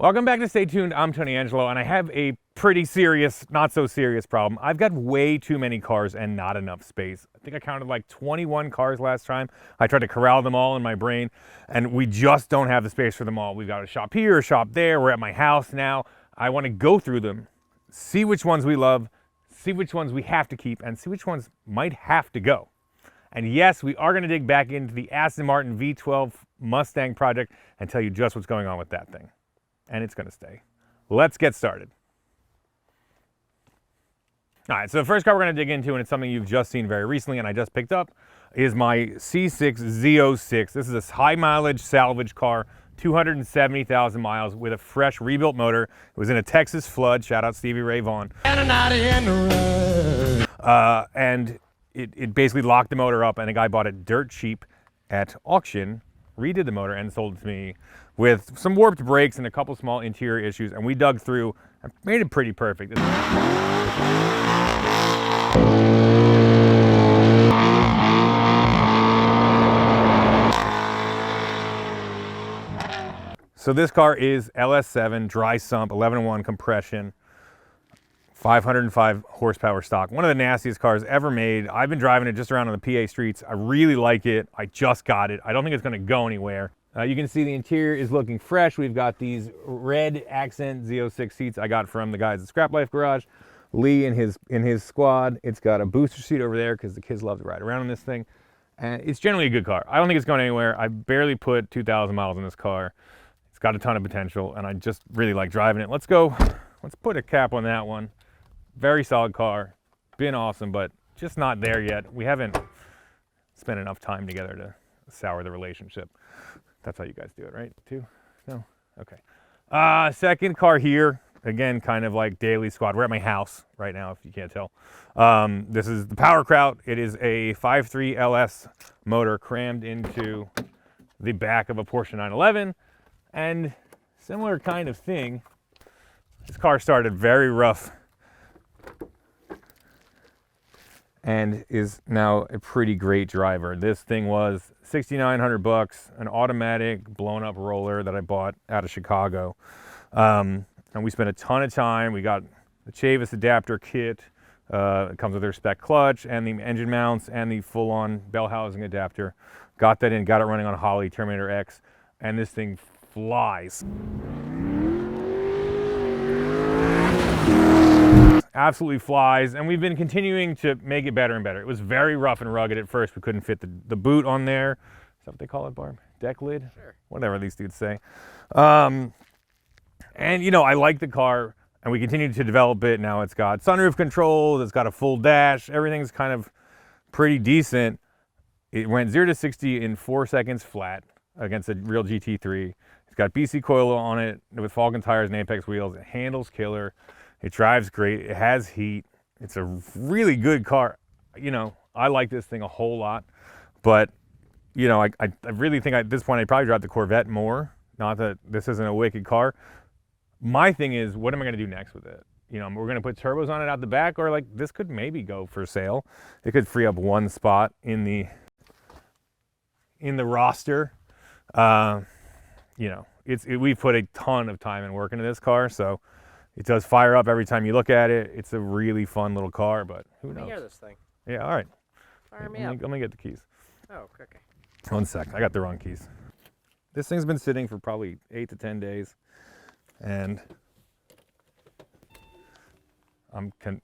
Welcome back to Stay Tuned. I'm Tony Angelo, and I have a pretty serious, not so serious problem. I've got way too many cars and not enough space. I think I counted like 21 cars last time. I tried to corral them all in my brain, and we just don't have the space for them all. We've got a shop here, a shop there. We're at my house now. I want to go through them, see which ones we love, see which ones we have to keep, and see which ones might have to go. And yes, we are going to dig back into the Aston Martin V12 Mustang project and tell you just what's going on with that thing. And it's going to stay. Let's get started. All right, so the first car we're going to dig into, and it's something you've just seen very recently and I just picked up, is my C6 Z06. This is a high mileage salvage car, 270,000 miles with a fresh rebuilt motor. It was in a Texas flood. Shout out Stevie Ray Vaughan. And it basically locked the motor up, and a guy bought it dirt cheap at auction, redid the motor, and sold it to me with some warped brakes and a couple small interior issues, and we dug through and made it pretty perfect. So this car is LS7 dry sump 11.1 compression, 505 horsepower stock. One of the nastiest cars ever made. I've been driving it just around on the PA streets. I really like it. I just got it. I don't think it's going to go anywhere. You can see the interior is looking fresh. We've got these red accent Z06 seats I got from the guys at Scrap Life Garage. Lee and his squad. It's got a booster seat over there because the kids love to ride around in this thing. And it's generally a good car. I don't think it's going anywhere. I barely put 2,000 miles on this car. It's got a ton of potential, and I just really like driving it. Let's put a cap on that one. Very solid car. Been awesome, but just not there yet. We haven't spent enough time together to sour the relationship. That's how you guys do it, right? Too? No? Okay. Second car here. Again, kind of like daily squad. We're at my house right now, if you can't tell. This is the Power Kraut. It is a 5.3 LS motor crammed into the back of a Porsche 911. And similar kind of thing. This car started very rough and is now a pretty great driver. This thing was $6,900, an automatic blown up roller that I bought out of Chicago. And we spent a ton of time. We got the Chavis adapter kit. It comes with their spec clutch and the engine mounts and the full on bell housing adapter. Got that in, got it running on Holley Terminator X, and this thing flies. Absolutely flies, and we've been continuing to make it better and better. It was very rough and rugged at first. We couldn't fit the boot on there. Is that what they call it, Barb? Deck lid? Sure. Whatever these dudes say. And you know, I like the car, and we continued to develop it. Now it's got sunroof controls, it's got a full dash, everything's kind of pretty decent. It went 0 to 60 in 4 seconds flat against a real GT3. It's got BC coil on it with Falcon tires and Apex wheels. It handles killer. It drives great. It has heat. It's a really good car. You know, I like this thing a whole lot, but you know, I really think at this point I'd probably drive the Corvette more. Not that this isn't a wicked car. My thing is, what am I going to do next with it? You know, we're going to put turbos on it out the back, or like this could maybe go for sale. It could free up one spot in the roster. You know, we've put a ton of time and work into this car, so it does fire up every time you look at it. It's a really fun little car, but who knows? Let me hear this thing. Yeah, all right. Fire me up. Let me get the keys. Oh, okay. 1 sec. I got the wrong keys. This thing's been sitting for probably 8 to 10 days, and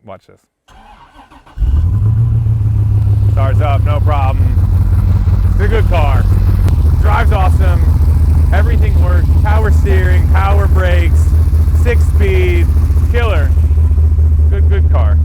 watch this. Starts up, no problem. It's a good car. Drives awesome. Everything works. Power steering, power brakes, 6-speed, killer. Good car.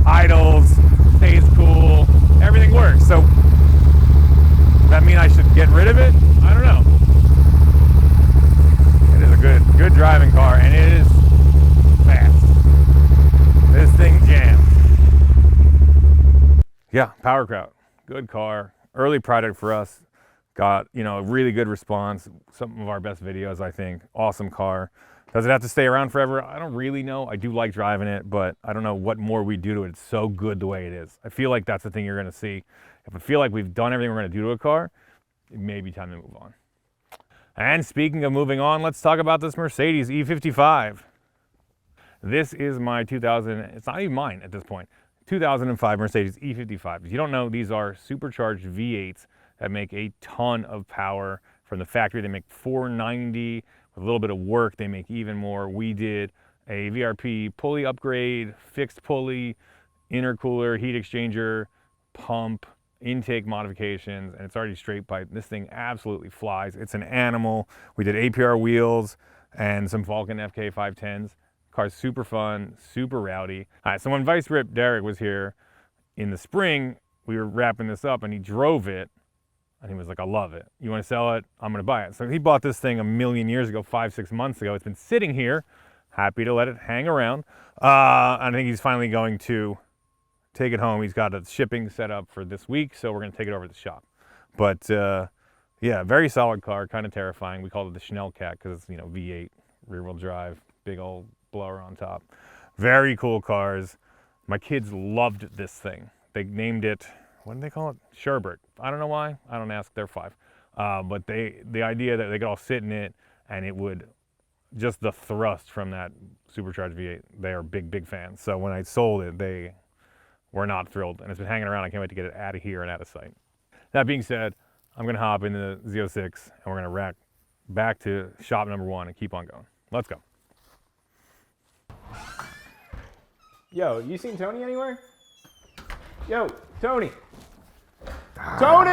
Idles, stays cool, everything works. So, does that mean I should get rid of it? I don't know. It is a good driving car, and it is fast. This thing jams. Yeah, Power Kraut, good car, early product for us. Got, you know, a really good response. Some of our best videos, I think. Awesome car. Does it have to stay around forever? I don't really know. I do like driving it, but I don't know what more we do to it. It's so good the way it is. I feel like that's the thing you're going to see. If I feel like we've done everything we're going to do to a car, it may be time to move on. And speaking of moving on, let's talk about this Mercedes E55. This is my 2000, it's not even mine at this point, 2005 Mercedes E55. If you don't know, these are supercharged V8s that make a ton of power from the factory. They make 490. With a little bit of work, they make even more. We did a VRP pulley upgrade, fixed pulley, intercooler, heat exchanger, pump, intake modifications, and it's already straight pipe. This thing absolutely flies. It's an animal. We did APR wheels and some Falcon FK 510s. Car's super fun, super rowdy. All right, so when Vice Rip Derek was here in the spring, we were wrapping this up and he drove it. And he was like, I love it. You want to sell it? I'm going to buy it. So he bought this thing a million years ago, 5-6 months ago. It's been sitting here. Happy to let it hang around. I think he's finally going to take it home. He's got a shipping set up for this week, so we're going to take it over to the shop. But yeah, very solid car, kind of terrifying. We called it the Schnell Cat because it's, you know, V8, rear-wheel drive, big old blower on top. Very cool cars. My kids loved this thing. They named it, what did they call it? Sherbert. I don't know why. I don't ask. They're 5. But the idea that they could all sit in it and it would, just the thrust from that supercharged V8, they are big, big fans. So when I sold it, they were not thrilled. And it's been hanging around. I can't wait to get it out of here and out of sight. That being said, I'm going to hop into the Z06 and we're going to rack back to shop number 1 and keep on going. Let's go. Yo, you seen Tony anywhere? Yo, Tony! Tony!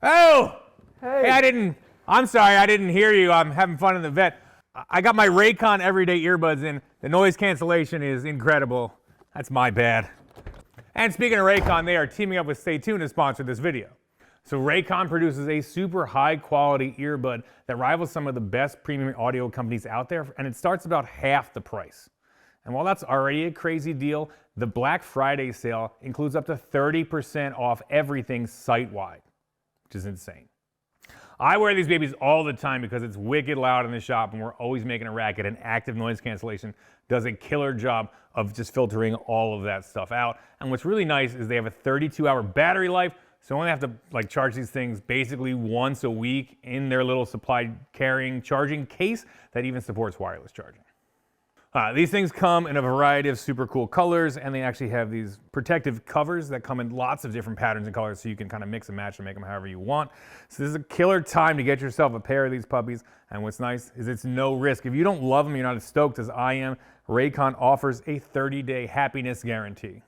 Oh! Hey, I'm sorry, I didn't hear you. I'm having fun in the vet. I got my Raycon everyday earbuds in. The noise cancellation is incredible. That's my bad. And speaking of Raycon, they are teaming up with Stay Tuned to sponsor this video. So Raycon produces a super high quality earbud that rivals some of the best premium audio companies out there, and it starts about half the price. And while that's already a crazy deal, the Black Friday sale includes up to 30% off everything site-wide, which is insane. I wear these babies all the time because it's wicked loud in the shop and we're always making a racket, and active noise cancellation does a killer job of just filtering all of that stuff out. And what's really nice is they have a 32-hour battery life, so I only have to charge these things basically once a week in their little supply carrying charging case that even supports wireless charging. These things come in a variety of super cool colors, and they actually have these protective covers that come in lots of different patterns and colors, so you can kind of mix and match and make them however you want. So this is a killer time to get yourself a pair of these puppies, and what's nice is it's no risk. If you don't love them, you're not as stoked as I am, Raycon offers a 30-day happiness guarantee.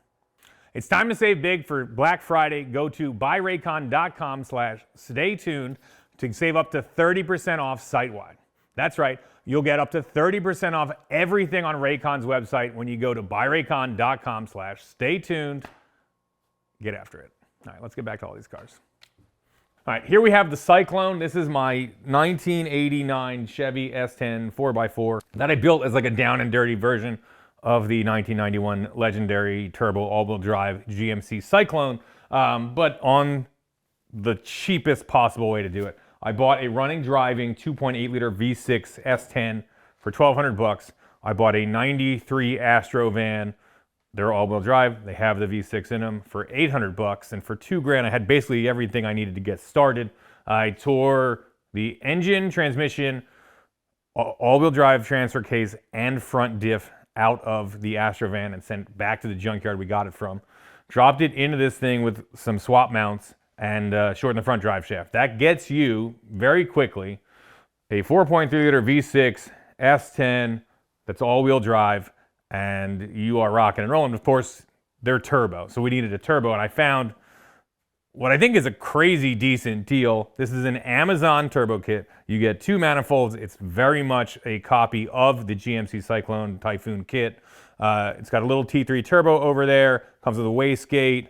It's time to save big for Black Friday. Go to buyraycon.com/staytuned to save up to 30% off site-wide. That's right. You'll get up to 30% off everything on Raycon's website when you go to buyraycon.com/staytuned. Get after it. All right, let's get back to all these cars. All right, here we have the Cyclone. This is my 1989 Chevy S10 4x4 that I built as like a down and dirty version of the 1991 legendary turbo all-wheel drive GMC Cyclone, but on the cheapest possible way to do it. I bought a running driving 2.8 liter V6 S10 for $1,200. I bought a 93 Astro van. They're all-wheel drive. They have the V6 in them for $800, and for $2,000 I had basically everything I needed to get started. I tore the engine, transmission, all-wheel drive transfer case, and front diff out of the Astro van and sent it back to the junkyard we got it from. Dropped it into this thing with some swap mounts and shorten the front drive shaft. That gets you very quickly a 4.3 liter V6 S10 that's all-wheel drive, and you are rocking and rolling. Of course, they're turbo, so we needed a turbo, and I found what I think is a crazy decent deal. This is an Amazon turbo kit. You get 2 manifolds. It's very much a copy of the GMC Cyclone Typhoon kit. It's got a little T3 turbo over there, comes with a wastegate,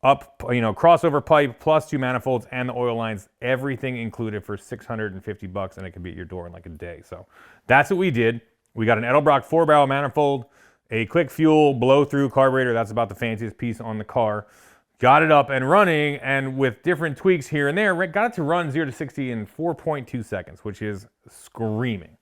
crossover pipe plus 2 manifolds and the oil lines, everything included for $650, and it can be at your door in like a day. So that's what we did. We got an Edelbrock 4-barrel manifold, a quick fuel blow-through carburetor. That's about the fanciest piece on the car. got it up and running, and with different tweaks here and there, got it to run 0 to 60 in 4.2 seconds, which is screaming.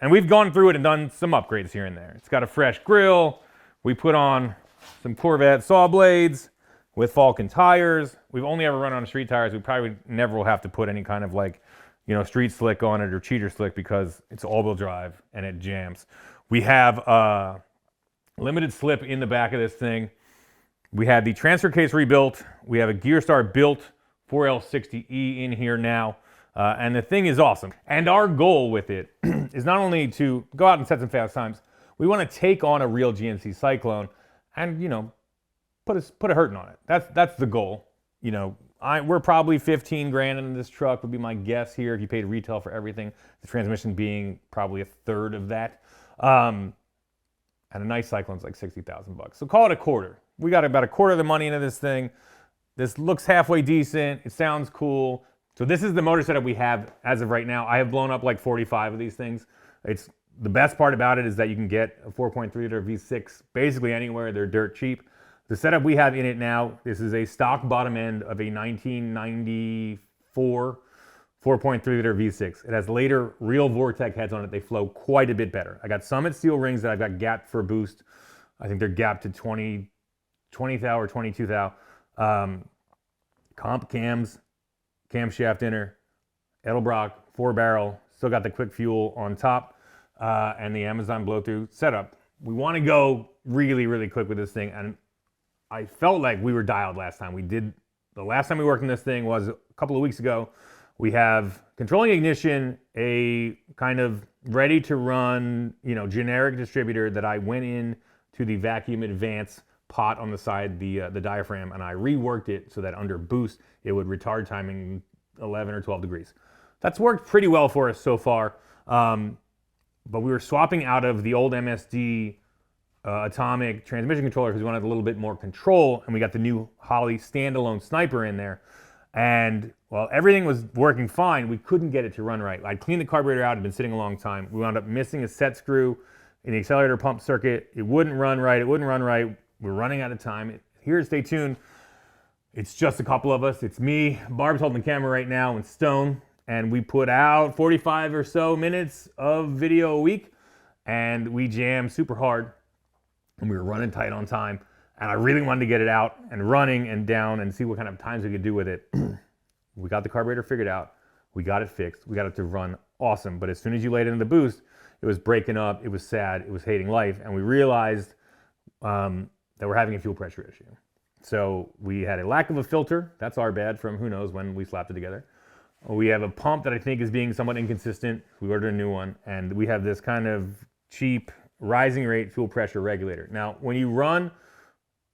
And we've gone through it and done some upgrades here and there. It's got a fresh grill. We put on some Corvette saw blades with Falcon tires. We've only ever run on street tires. We probably never will have to put any kind of like, you know, street slick on it or cheater slick because it's all-wheel drive and it jams. We have a limited slip in the back of this thing. We had the transfer case rebuilt. We have a Gearstar built 4L60E in here now. And the thing is awesome. And our goal with it is not only to go out and set some fast times, we want to take on a real GNC Cyclone and, you know, put a hurting on it. That's the goal. You know, we're probably 15 grand in this truck would be my guess here if you paid retail for everything. The transmission being probably a third of that. And a nice Cyclone's like 60,000 bucks. So call it a quarter. We got about a quarter of the money into this thing. This looks halfway decent. It sounds cool. So this is the motor setup we have as of right now. I have blown up like 45 of these things. It's the best part about it is that you can get a 4.3 liter V6 basically anywhere. They're dirt cheap. The setup we have in it now, this is a stock bottom end of a 1994 4.3 liter V6. It has later real Vortec heads on it. They flow quite a bit better. I got Summit steel rings that I've got gapped for boost. I think they're gapped to 20 thou or 22 thou. Comp cams, camshaft inner, Edelbrock 4-barrel, still got the quick fuel on top, and the Amazon blow-through setup. We want to go really, really quick with this thing, and I felt like we were dialed last time. The last time we worked on this thing was a couple of weeks ago. We have controlling ignition, a kind of ready to run, you know, generic distributor that I went in to the vacuum advance pot on the side, the diaphragm, and I reworked it so that under boost, it would retard timing 11 or 12 degrees. That's worked pretty well for us so far. But we were swapping out of the old MSD atomic transmission controller because we wanted a little bit more control, and we got the new Holley standalone sniper in there. And while everything was working fine, we couldn't get it to run right. I'd cleaned the carburetor out, it had been sitting a long time. We wound up missing a set screw in the accelerator pump circuit. It wouldn't run right, We're running out of time. Here at Stay Tuned, it's just a couple of us. It's me, Barb's holding the camera right now, and Stone. And we put out 45 or so minutes of video a week, and we jammed super hard, and we were running tight on time. And I really wanted to get it out and running and down and see what kind of times we could do with it. We got the carburetor figured out. We got it fixed. We got it to run awesome. But as soon as you laid it in the boost, it was breaking up. It was sad. It was hating life. And we realized that we're having a fuel pressure issue. So we had a lack of a filter. That's our bad from who knows when we slapped it together. We have a pump that I think is being somewhat inconsistent. We ordered a new one. And we have this kind of cheap rising rate fuel pressure regulator. Now, when you run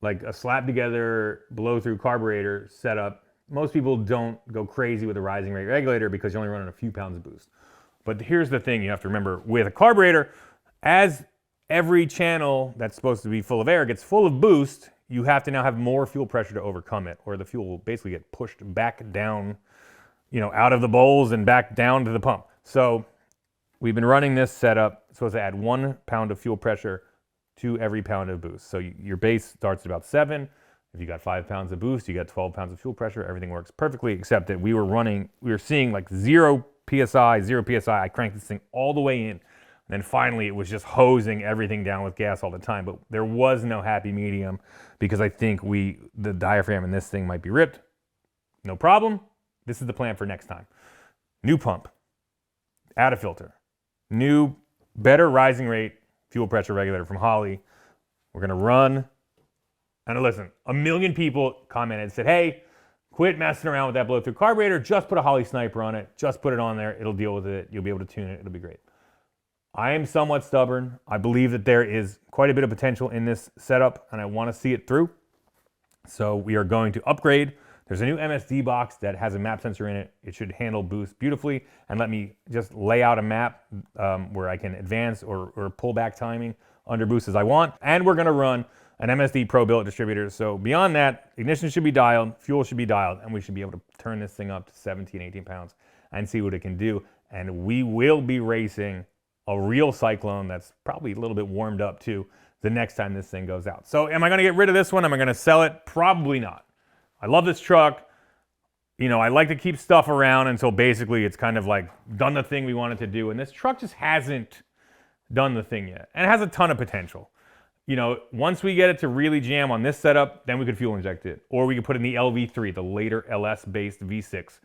like a slap together blow through carburetor setup, most people don't go crazy with a rising rate regulator because you're only running a few pounds of boost. But here's the thing you have to remember with a carburetor, as every channel that's supposed to be full of air gets full of boost, you have to now have more fuel pressure to overcome it, or the fuel will basically get pushed back down, you know, out of the bowls and back down to the pump. So we've been running this setup. It's supposed to add 1 pound of fuel pressure to every pound of boost. So your base starts at about 7. If you got 5 pounds of boost, you got 12 pounds of fuel pressure. Everything works perfectly, except that we were seeing like 0 PSI. I cranked this thing all the way in. And then finally it was just hosing everything down with gas all the time. But there was no happy medium because I think the diaphragm in this thing might be ripped. No problem. This is the plan for next time. New pump, add a filter, new, better rising rate fuel pressure regulator from Holley. We're gonna run, and listen, 1 million people commented and said, hey, quit messing around with that blow-through carburetor, just put a Holley sniper on it, just put it on there, it'll deal with it, you'll be able to tune it, it'll be great. I am somewhat stubborn. I believe that there is quite a bit of potential in this setup, and I wanna see it through. So we are going to upgrade. There's a new MSD box that has a map sensor in it. It should handle boost beautifully and let me just lay out a map where I can advance or pull back timing under boost as I want. And we're gonna run an MSD Pro billet distributor. So beyond that, ignition should be dialed, fuel should be dialed, and we should be able to turn this thing up to 17, 18 pounds and see what it can do. And we will be racing a real Cyclone that's probably a little bit warmed up too the next time this thing goes out. So am I gonna get rid of this one? Am I gonna sell it? Probably not. I love this truck. You know, I like to keep stuff around until basically it's kind of like done the thing we wanted to do. And this truck just hasn't done the thing yet. And it has a ton of potential. You know, once we get it to really jam on this setup, then we could fuel inject it. Or we could put in the LV3, the later LS-based V6.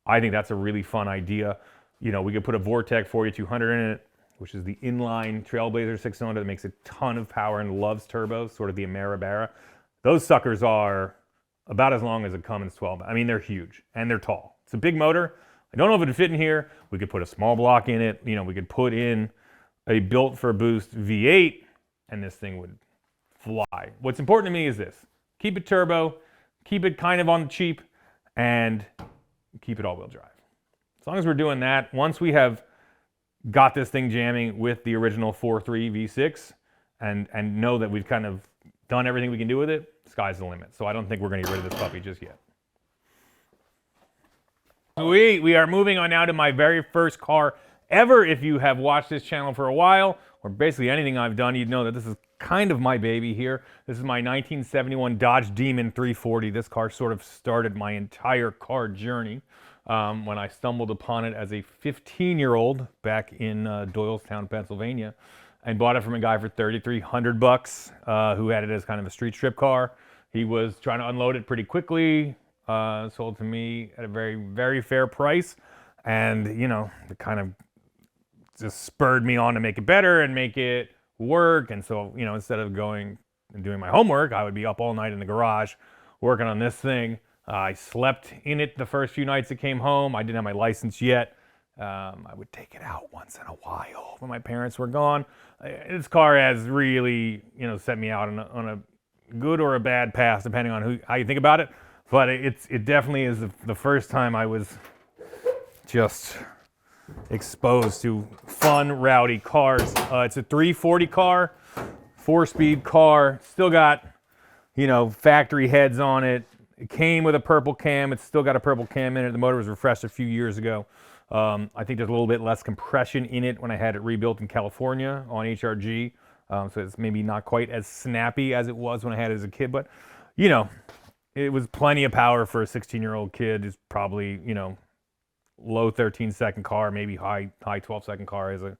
I think that's a really fun idea. You know, we could put a Vortec 4200 in it, which is the inline Trailblazer 6-cylinder that makes a ton of power and loves turbos, sort of the Ameribara. Those suckers are about as long as a Cummins 12. I mean, they're huge and they're tall. It's a big motor. I don't know if it'd fit in here. We could put a small block in it. You know, we could put in a built for boost V8 and this thing would fly. What's important to me is this. Keep it turbo, keep it kind of on the cheap, and keep it all-wheel drive. As long as we're doing that, once we have got this thing jamming with the original 4.3 V6 and know that we've kind of done everything we can do with it, sky's the limit. So I don't think we're going to get rid of this puppy just yet. We are moving on now to my very first car ever. If you have watched this channel for a while, or basically anything I've done, you'd know that this is kind of my baby here. This is my 1971 Dodge Demon 340. This car sort of started my entire car journey when I stumbled upon it as a 15-year-old back in Doylestown, Pennsylvania, and bought it from a guy for $3,300 who had it as kind of a street strip car. He was trying to unload it pretty quickly, sold to me at a very, very fair price, and you know, it kind of just spurred me on to make it better and make it work. And so, you know, instead of going and doing my homework, I would be up all night in the garage working on this thing. I slept in it the first few nights it came home. I didn't have my license yet. I would take it out once in a while when my parents were gone. This car has really, you know, set me out on a good or a bad path, depending on how you think about it. But it definitely is the first time I was just exposed to fun, rowdy cars. It's a 340 car, 4-speed car. Still got, you know, factory heads on it. It came with a purple cam. It's still got a purple cam in it. The motor was refreshed a few years ago. I think there's a little bit less compression in it when I had it rebuilt in California on HRG. So it's maybe not quite as snappy as it was when I had it as a kid. But, you know, it was plenty of power for a 16-year-old kid. It's probably, you know, low 13-second car, maybe high 12-second car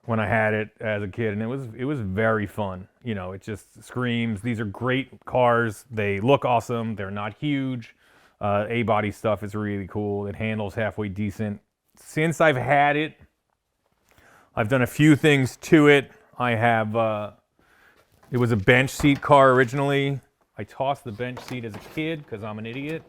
when I had it as a kid, and it was very fun. You know, it just screams. These are great cars. They look awesome. They're not huge. A-body stuff is really cool. It handles halfway decent. Since I've had it, I've done a few things to it. I have. It was a bench seat car originally. I tossed the bench seat as a kid because I'm an idiot.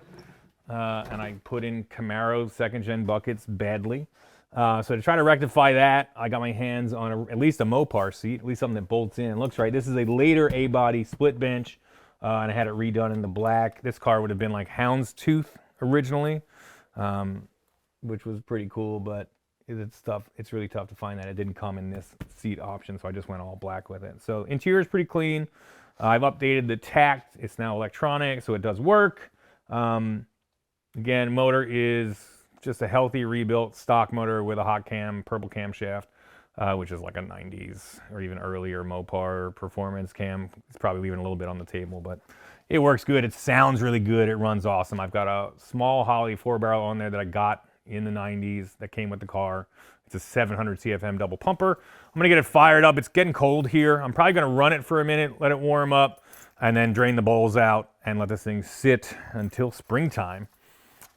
And I put in Camaro second-gen buckets badly. So to try to rectify that, I got my hands on at least a Mopar seat, at least something that bolts in. It looks right. This is a later A-body split bench, and I had it redone in the black. This car would have been like Houndstooth originally, which was pretty cool, but it's really tough to find that. It didn't come in this seat option, so I just went all black with it. So interior is pretty clean. I've updated the tact. It's now electronic, so it does work. Again, motor is just a healthy rebuilt stock motor with a hot cam, purple camshaft, which is like a 90s or even earlier Mopar performance cam. It's probably leaving a little bit on the table, but it works good. It sounds really good. It runs awesome. I've got a small Holley 4-barrel on there that I got in the 90s that came with the car. It's a 700 CFM double pumper. I'm gonna get it fired up. It's getting cold here. I'm probably gonna run it for a minute, let it warm up, and then drain the bowls out and let this thing sit until springtime.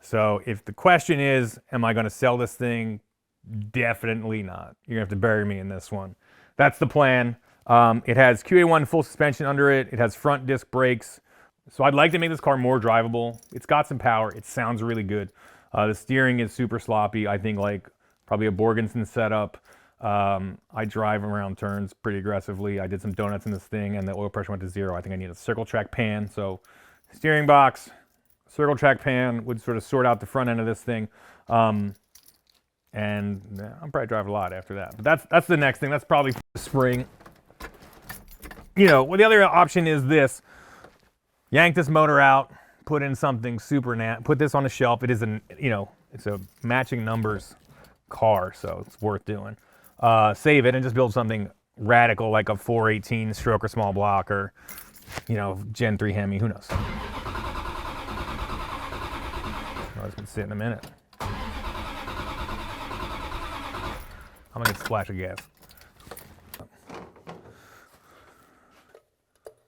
So if the question is, am I going to sell this thing? Definitely not. You're going to have to bury me in this one. That's the plan. It has QA1 full suspension under it. It has front disc brakes. So I'd like to make this car more drivable. It's got some power. It sounds really good. The steering is super sloppy. I think like probably a Borgenson setup. I drive around turns pretty aggressively. I did some donuts in this thing and the oil pressure went to 0. I think I need a circle track pan. So steering box, circle track pan would sort of sort out the front end of this thing. And I'll probably drive a lot after that. But that's the next thing. That's probably spring. well, the other option is this. Yank this motor out, put in something super put this on a shelf. It is it's a matching numbers car, so it's worth doing. Save it and just build something radical like a 418 stroke or small block or, Gen 3 Hemi, who knows. Oh, it's gonna sit in a minute. I'm gonna get a splash of gas.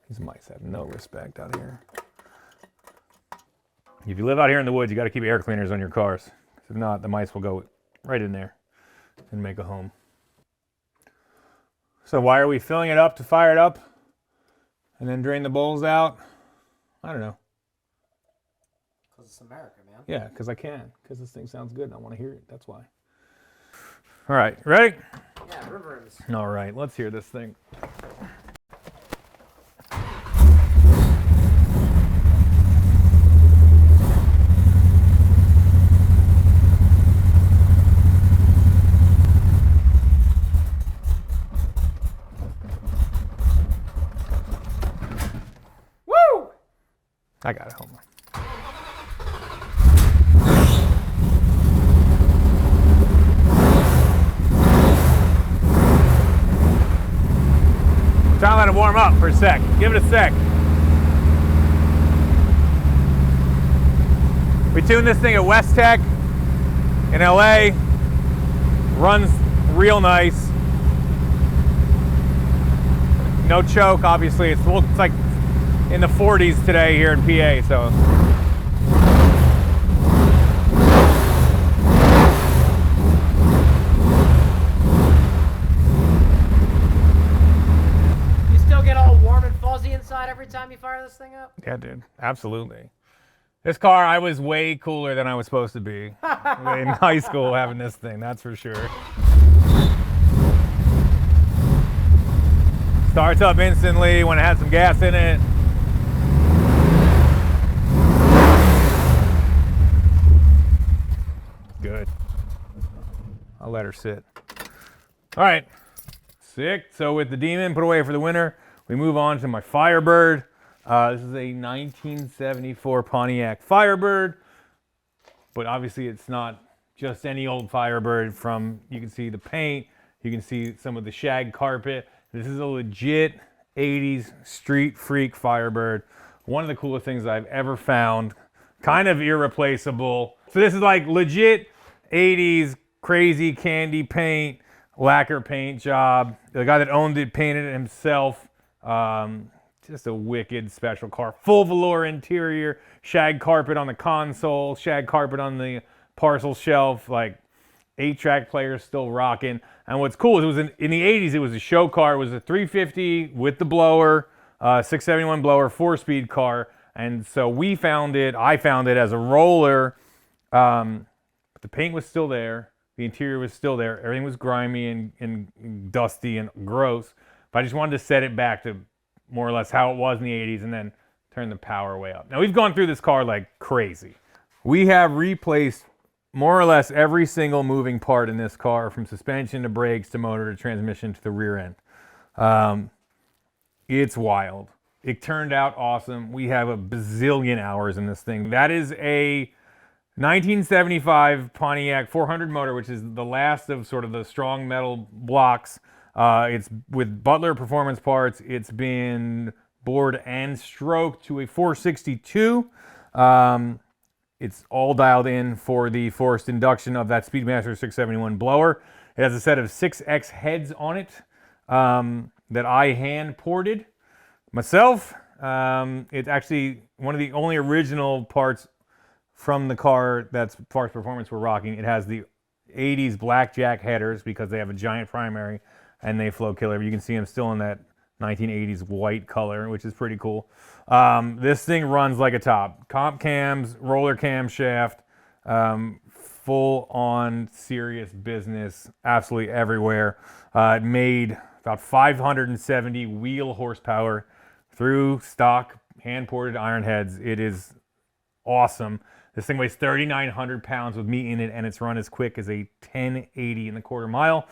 These mice have no respect out here. If you live out here in the woods, you got to keep air cleaners on your cars. If not, the mice will go right in there and make a home. So why are we filling it up to fire it up and then drain the bowls out? I don't know. Because it's America, man. Yeah, because I can. Because this thing sounds good and I want to hear it. That's why. All right, ready? Yeah, river rims. All right, let's hear this thing. I got it, hold on. Try to let it warm up for a sec. Give it a sec. We tuned this thing at West Tech in LA. Runs real nice. No choke, obviously. It's like in the 40s today here in PA, so. You still get all warm and fuzzy inside every time you fire this thing up? Yeah, dude, absolutely. This car, I was way cooler than I was supposed to be in high school having this thing, that's for sure. Starts up instantly when it has some gas in it. Good. I'll let her sit. All right, sick. So with the Demon put away for the winter, we move on to my Firebird. This is a 1974 Pontiac Firebird, but obviously it's not just any old Firebird. You can see the paint, you can see some of the shag carpet. This is a legit 80s street freak Firebird. One of the coolest things I've ever found. Kind of irreplaceable. So this is like legit 80s crazy candy paint, lacquer paint job. The guy that owned it painted it himself. Just a wicked special car. Full velour interior, shag carpet on the console, shag carpet on the parcel shelf, like 8-track players still rocking. And what's cool is it was in the 80s, it was a show car. It was a 350 with the blower, 671 blower, 4-speed car. And so I found it as a roller. But the paint was still there. The interior was still there. Everything was grimy and dusty and gross. But I just wanted to set it back to more or less how it was in the 80s and then turn the power way up. Now we've gone through this car like crazy. We have replaced more or less every single moving part in this car, from suspension to brakes to motor to transmission to the rear end. It's wild. It turned out awesome. We have a bazillion hours in this thing. That is a 1975 Pontiac 400 motor, which is the last of sort of the strong metal blocks. It's with Butler performance parts. It's been bored and stroked to a 462. It's all dialed in for the forced induction of that Speedmaster 671 blower. It has a set of 6X heads on it that I hand ported myself. It's actually one of the only original parts from the car that's Parts Performance were rocking. It has the 80s blackjack headers because they have a giant primary and they flow killer. You can see them still in that 1980s white color, which is pretty cool. This thing runs like a top. Comp cams, roller camshaft, full on serious business, absolutely everywhere. It made about 570 wheel horsepower through stock hand-ported iron heads. It is awesome. This thing weighs 3,900 pounds with me in it, and it's run as quick as a 1080 in the quarter mile.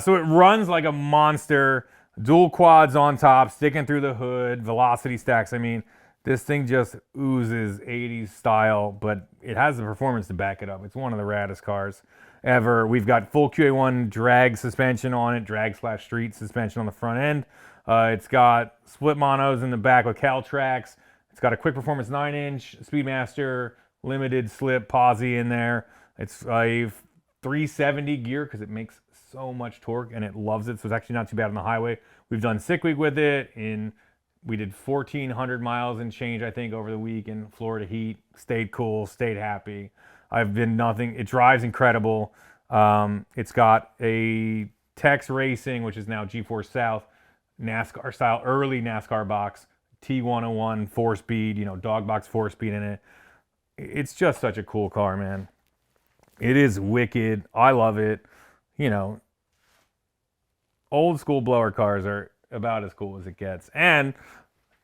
So it runs like a monster. dual quads on top, sticking through the hood, velocity stacks. I mean, this thing just oozes 80s style, but it has the performance to back it up. It's one of the raddest cars ever. We've got full QA1 drag suspension on it, drag/street suspension on the front end. It's got split monos in the back with Caltrax. It's got a quick performance 9-inch Speedmaster limited slip posi in there. It's a 370 gear because it makes so much torque and it loves it, so it's actually not too bad on the highway. We've done sick week with it. We did 1,400 miles and change, I think, over the week in Florida heat. Stayed cool, stayed happy. I've been nothing. It drives incredible. It's got a Tex Racing, which is now G4 South, NASCAR style, early NASCAR box, T101 4-speed, dog box 4-speed in it. It's just such a cool car, man. It is wicked. I love it. Old school blower cars are about as cool as it gets. And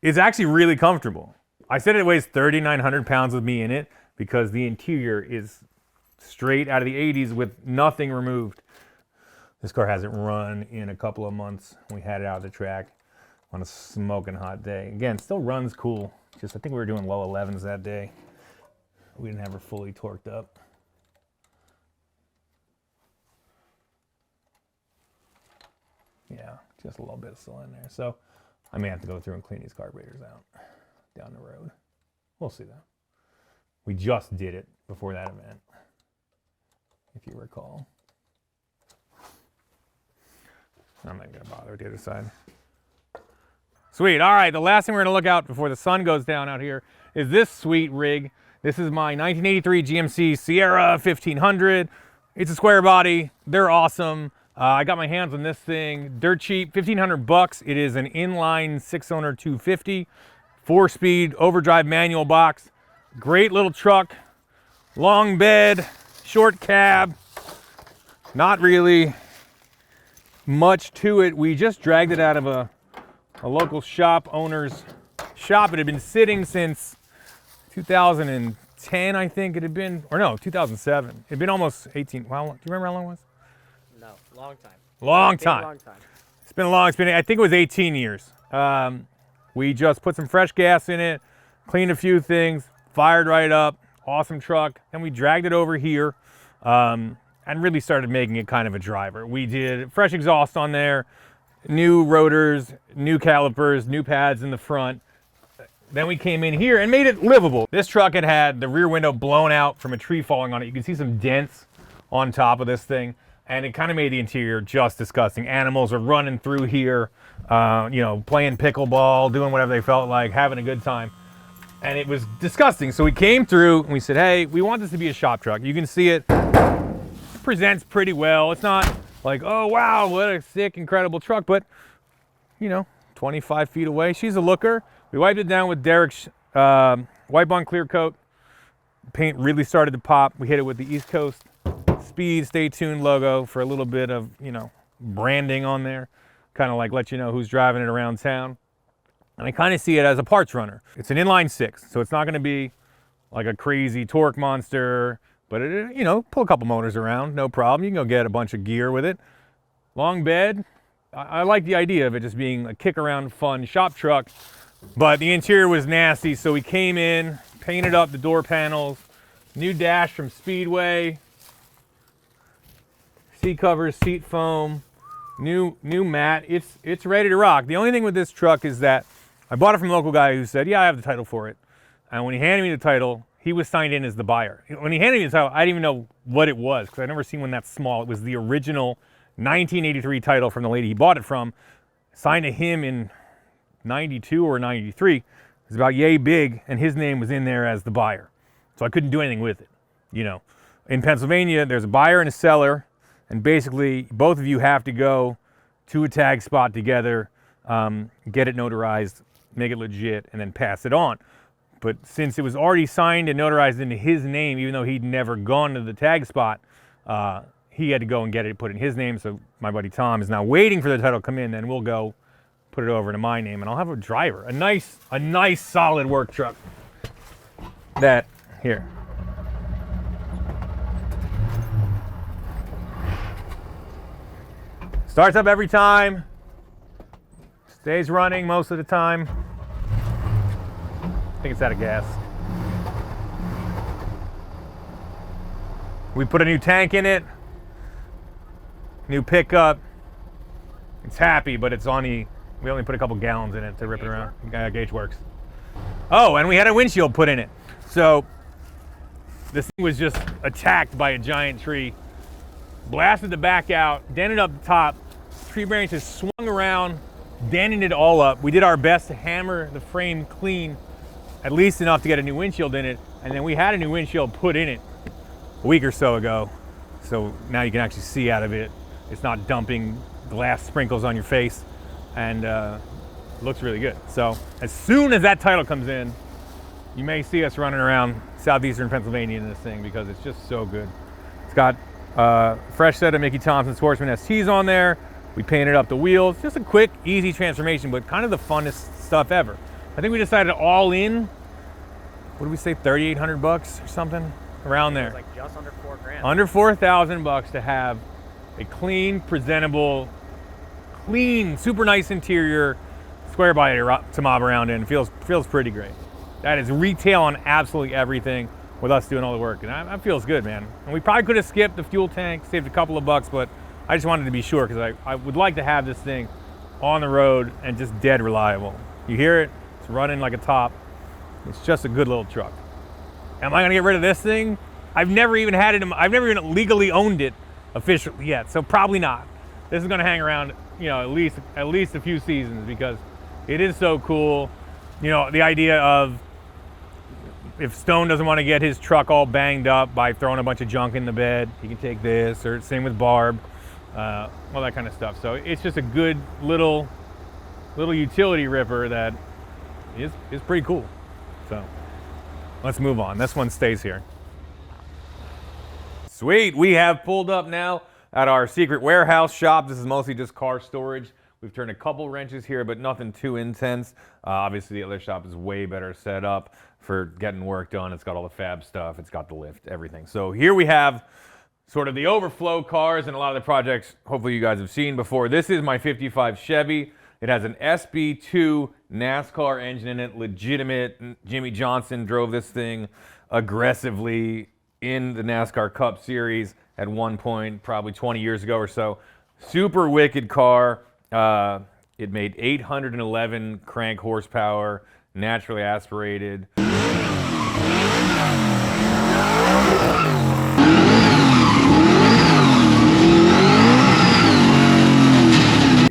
it's actually really comfortable. I said it weighs 3,900 pounds with me in it because the interior is straight out of the 80s with nothing removed. This car hasn't run in a couple of months. We had it out of the track on a smoking hot day. Again, still runs cool. Just I think we were doing low 11s that day. We didn't have her fully torqued up. Yeah, just a little bit still in there. So I may have to go through and clean these carburetors out down the road. We'll see though. We just did it before that event, if you recall. I'm not gonna bother with the other side. Sweet, all right, the last thing we're gonna look out before the sun goes down out here is this sweet rig. This is my 1983 GMC Sierra 1500. It's a square body, they're awesome. I got my hands on this thing, dirt cheap, $1,500. It is an inline 6-owner 250, 4-speed overdrive manual box. Great little truck, long bed, short cab. Not really much to it. We just dragged it out of a local shop owner's shop. It had been sitting since 2010, I think it had been, or no, 2007. It had been almost 18. Well, do you remember how long it was? No, long time. Long time. Long time. It's been a long, I think it was 18 years. We just put some fresh gas in it, cleaned a few things, fired right up, awesome truck. Then we dragged it over here and really started making it kind of a driver. We did fresh exhaust on there, new rotors, new calipers, new pads in the front. Then we came in here and made it livable. This truck had the rear window blown out from a tree falling on it. You can see some dents on top of this thing. And it kind of made the interior just disgusting. Animals are running through here, playing pickleball, doing whatever they felt like, having a good time. And it was disgusting. So we came through and we said, hey, we want this to be a shop truck. You can see it presents pretty well. It's not like, oh, wow, what a sick, incredible truck. But, 25 feet away. She's a looker. We wiped it down with Derek's wipe on clear coat. Paint really started to pop. We hit it with the East Coast Speed Stay Tuned logo for a little bit of, branding on there. Kind of like let you know who's driving it around town. And I kind of see it as a parts runner. It's an inline 6, so it's not going to be like a crazy torque monster, but it, pull a couple motors around, no problem. You can go get a bunch of gear with it. Long bed. I like the idea of it just being a kick around fun shop truck, but the interior was nasty, so we came in, painted up the door panels, new dash from Speedway, seat covers, seat foam, new mat. It's ready to rock. The only thing with this truck is that I bought it from a local guy who said, yeah, I have the title for it. And when he handed me the title, he was signed in as the buyer. When he handed me the title, I didn't even know what it was because I'd never seen one that small. It was the original 1983 title from the lady he bought it from, signed to him in 92 or 93. It was about yay big, and his name was in there as the buyer. So I couldn't do anything with it. In Pennsylvania, there's a buyer and a seller. And basically, both of you have to go to a tag spot together, get it notarized, make it legit, and then pass it on. But since it was already signed and notarized into his name, even though he'd never gone to the tag spot, he had to go and get it put in his name. So my buddy Tom is now waiting for the title to come in, then we'll go put it over to my name, and I'll have a driver, a nice solid work truck. Here. Starts up every time, Stays running most of the time. I think it's out of gas. We put a new tank in it, new pickup. It's happy, but it's on the, we only put a couple gallons in it to rip it around. Gauge works. Oh, and we had a windshield put in it. So this thing was just attacked by a giant tree. Blasted the back out, dented up the top. Tree branches swung around, dented it all up. We did our best to hammer the frame clean, at least enough to get a new windshield in it. And then we had a new windshield put in it a week or so ago. So now you can actually see out of it. It's not dumping glass sprinkles on your face, and looks really good. So as soon as that title comes in, you may see us running around southeastern Pennsylvania in this thing because it's just so good. It's got a fresh set of Mickey Thompson Sportsman STs on there. We painted up the wheels. Just a quick, easy transformation, but kind of the funnest stuff ever. I think we decided all in, what did we say, 3,800 bucks or something? Around there. It was like just under $4,000. Under 4,000 bucks to have a clean, presentable, clean, super nice interior, square body to mob around in. Feels pretty great. That is retail on absolutely everything with us doing all the work. And that feels good, man. And we probably could have skipped the fuel tank, saved a couple of bucks, but I just wanted to be sure because I would like to have this thing on the road and just dead reliable. You hear it, it's running like a top. It's just a good little truck. Am I gonna get rid of this thing? I've never even had it, I've never even legally owned it officially yet, so probably not. This is gonna hang around, you know, at least a few seasons because it is so cool. You know, the idea of if Stone doesn't want to get his truck all banged up by throwing a bunch of junk in the bed, he can take this, or same with Barb, all that kind of stuff. So it's just a good little utility ripper that is pretty cool. So let's move on. This one stays here. Sweet, we have pulled up now at our secret warehouse shop. This is mostly just car storage. We've turned a couple wrenches here, but nothing too intense. Obviously, the other shop is way better set up for getting work done. It's got all the fab stuff. It's got the lift, everything. So here we have sort of the overflow cars and a lot of the projects hopefully you guys have seen before. This is my 55 Chevy. It has an SB2 NASCAR engine in it, legitimate. Jimmy Johnson drove this thing aggressively in the NASCAR Cup Series at one point, probably 20 years ago or so. Super wicked car. It made 811 crank horsepower, naturally aspirated.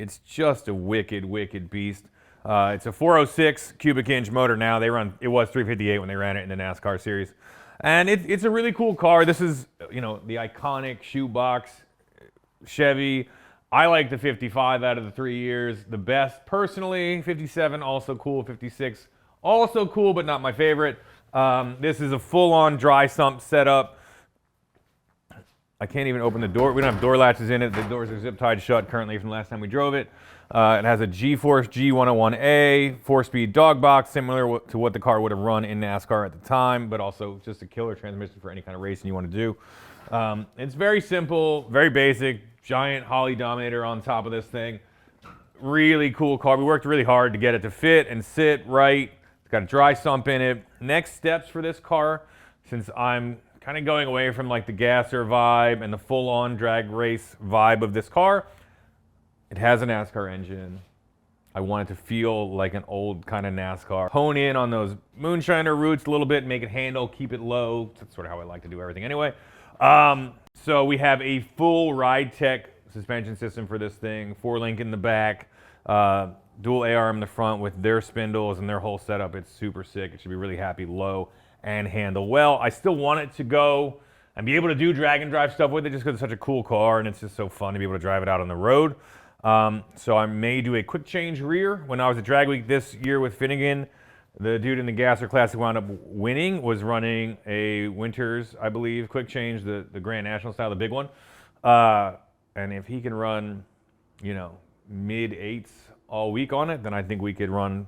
It's just a wicked, wicked beast. It's a 406 cubic inch motor now. It was 358 when they ran it in the NASCAR series. And it's a really cool car. This is, you know, the iconic shoebox Chevy. I like the 55 out of the 3 years the best personally. 57 also cool. 56 also cool, but not my favorite. This is a full-on dry sump setup. I can't even open the door. We don't have door latches in it. The doors are zip tied shut currently from the last time we drove it. It has a G-Force G101A 4-speed dog box, similar to what the car would have run in NASCAR at the time, but also just a killer transmission for any kind of racing you want to do. It's very simple, very basic. Giant Holley Dominator on top of this thing. Really cool car. We worked really hard to get it to fit and sit right. It's got a dry sump in it. Next steps for this car, since I'm kind of going away from like the gasser vibe and the full-on drag race vibe of this car, it has a NASCAR engine. I want it to feel like an old kind of NASCAR. Hone in on those moonshiner roots a little bit, make it handle, keep it low. That's sort of how I like to do everything anyway. So we have a full Ride Tech suspension system for this thing, 4-link in the back, dual AR in the front with their spindles and their whole setup. It's super sick. It should be really happy, low, and handle well. I still want it to go and be able to do drag and drive stuff with it just because it's such a cool car and it's just so fun to be able to drive it out on the road. So I may do a quick change rear. When I was at Drag Week this year with Finnegan, the dude in the Gasser Classic wound up winning, was running a Winters, I believe, quick change, the Grand National style, the big one. And if he can run, you know, mid-8s all week on it, then I think we could run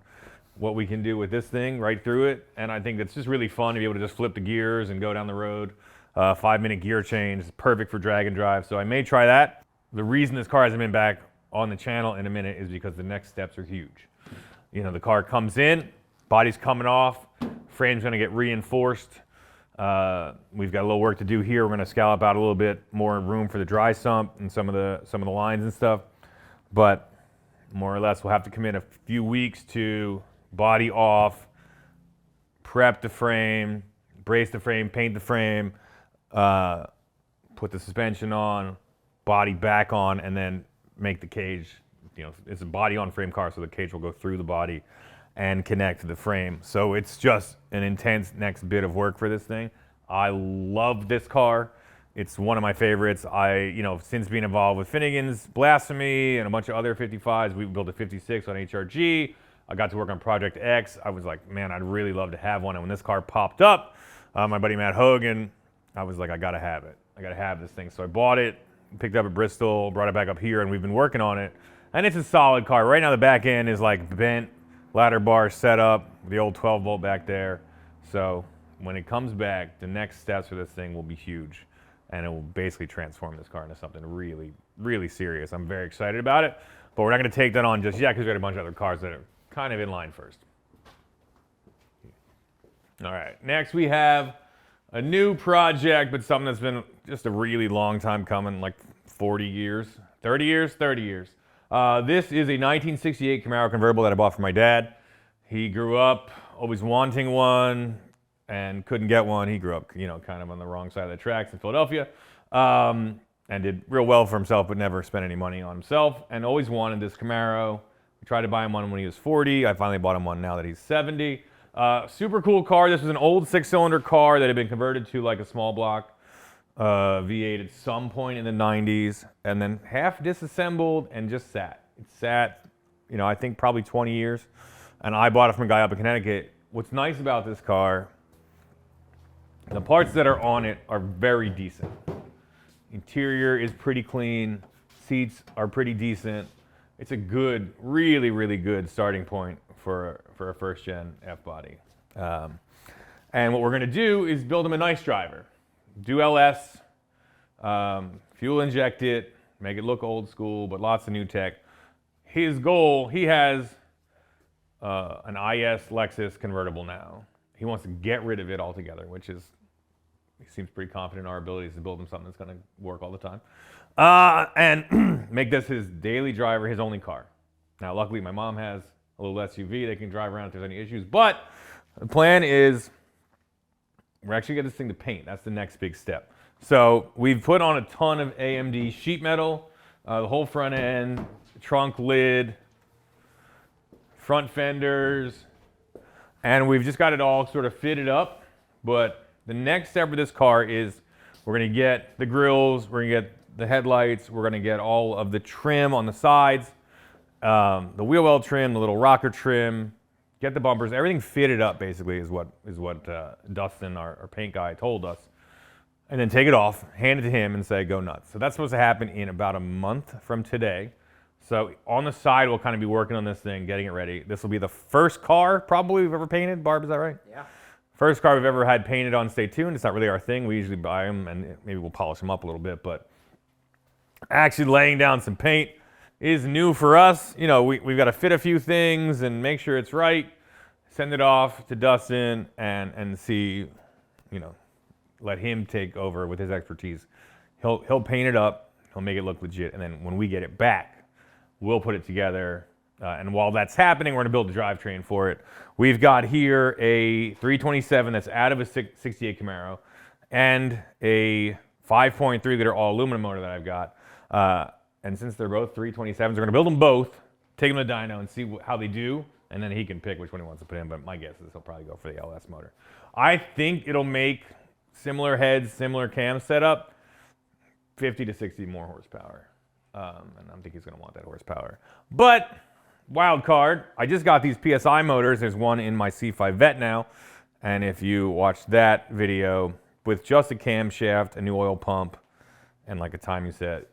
what we can do with this thing right through it. And I think it's just really fun to be able to just flip the gears and go down the road. 5-minute gear change, perfect for drag and drive. So I may try that. The reason this car hasn't been back on the channel in a minute is because the next steps are huge. You know, the car comes in, body's coming off, frame's gonna get reinforced. We've got a little work to do here. We're gonna scallop out a little bit more room for the dry sump and some of the lines and stuff. But more or less, we'll have to commit a few weeks to body off, prep the frame, brace the frame, paint the frame, put the suspension on, body back on, and then make the cage. You know, it's a body on frame car, so the cage will go through the body and connect to the frame. So it's just an intense next bit of work for this thing. I love this car. It's one of my favorites. Since being involved with Finnegan's Blasphemy and a bunch of other 55s, we built a 56 on HRG. I got to work on Project X. I was like, man, I'd really love to have one. And when this car popped up, my buddy Matt Hogan, I was like, I gotta have it. I gotta have this thing. So I bought it, picked it up at Bristol, brought it back up here, and we've been working on it. And it's a solid car. Right now the back end is like bent, ladder bar set up, the old 12 volt back there. So when it comes back, the next steps for this thing will be huge. And it will basically transform this car into something really, really serious. I'm very excited about it, but we're not gonna take that on just yet because we got a bunch of other cars that are kind of in line first. All right, next we have a new project, but something that's been just a really long time coming, like 40 years, 30 years, 30 years. This is a 1968 Camaro convertible that I bought for my dad. He grew up always wanting one and couldn't get one. He grew up, kind of on the wrong side of the tracks in Philadelphia, and did real well for himself, but never spent any money on himself, and always wanted this Camaro. We tried to buy him one when he was 40. I finally bought him one now that he's 70. Super cool car. This was an old 6-cylinder car that had been converted to like a small block V8 at some point in the 90s, and then half disassembled and just sat. It sat, I think probably 20 years, and I bought it from a guy up in Connecticut. What's nice about this car, the parts that are on it are very decent. Interior is pretty clean. Seats are pretty decent. It's a good, really, really good starting point for a first-gen F-body. And what we're going to do is build him a nice driver. Do LS, fuel inject it, make it look old school, but lots of new tech. His goal, he has an IS Lexus convertible now. He wants to get rid of it altogether, which is, he seems pretty confident in our abilities to build him something that's going to work all the time. And make this his daily driver, his only car. Now, luckily, my mom has a little SUV. They can drive around if there's any issues. But the plan is we're actually getting this thing to paint. That's the next big step. So we've put on a ton of AMD sheet metal, the whole front end, trunk lid, front fenders, and we've just got it all sort of fitted up. But the next step for this car is we're going to get the grills, we're going to get the headlights, we're going to get all of the trim on the sides, the wheel well trim, the little rocker trim, get the bumpers, everything fitted up basically is what Dustin, our paint guy, told us. And then take it off, hand it to him and say, go nuts. So that's supposed to happen in about a month from today. So on the side, we'll kind of be working on this thing, getting it ready. This will be the first car probably we've ever painted. Barb, is that right? Yeah. First car we've ever had painted on. Stay tuned. It's not really our thing. We usually buy them and maybe we'll polish them up a little bit. But actually laying down some paint is new for us. We've got to fit a few things and make sure it's right. Send it off to Dustin and see, let him take over with his expertise. He'll paint it up. He'll make it look legit. And then when we get it back, we'll put it together. And while that's happening, we're going to build a drivetrain for it. We've got here a 327 that's out of a 68 Camaro and a 5.3 liter all aluminum motor that I've got. And since they're both 327s, we're going to build them both, take them to dyno and see how they do. And then he can pick which one he wants to put in. But my guess is he'll probably go for the LS motor. I think it'll make similar heads, similar cam setup, 50 to 60 more horsepower. And I think he's going to want that horsepower. But wild card, I just got these PSI motors. There's one in my C5 Vet now. And if you watch that video with just a camshaft, a new oil pump, and like a timing set,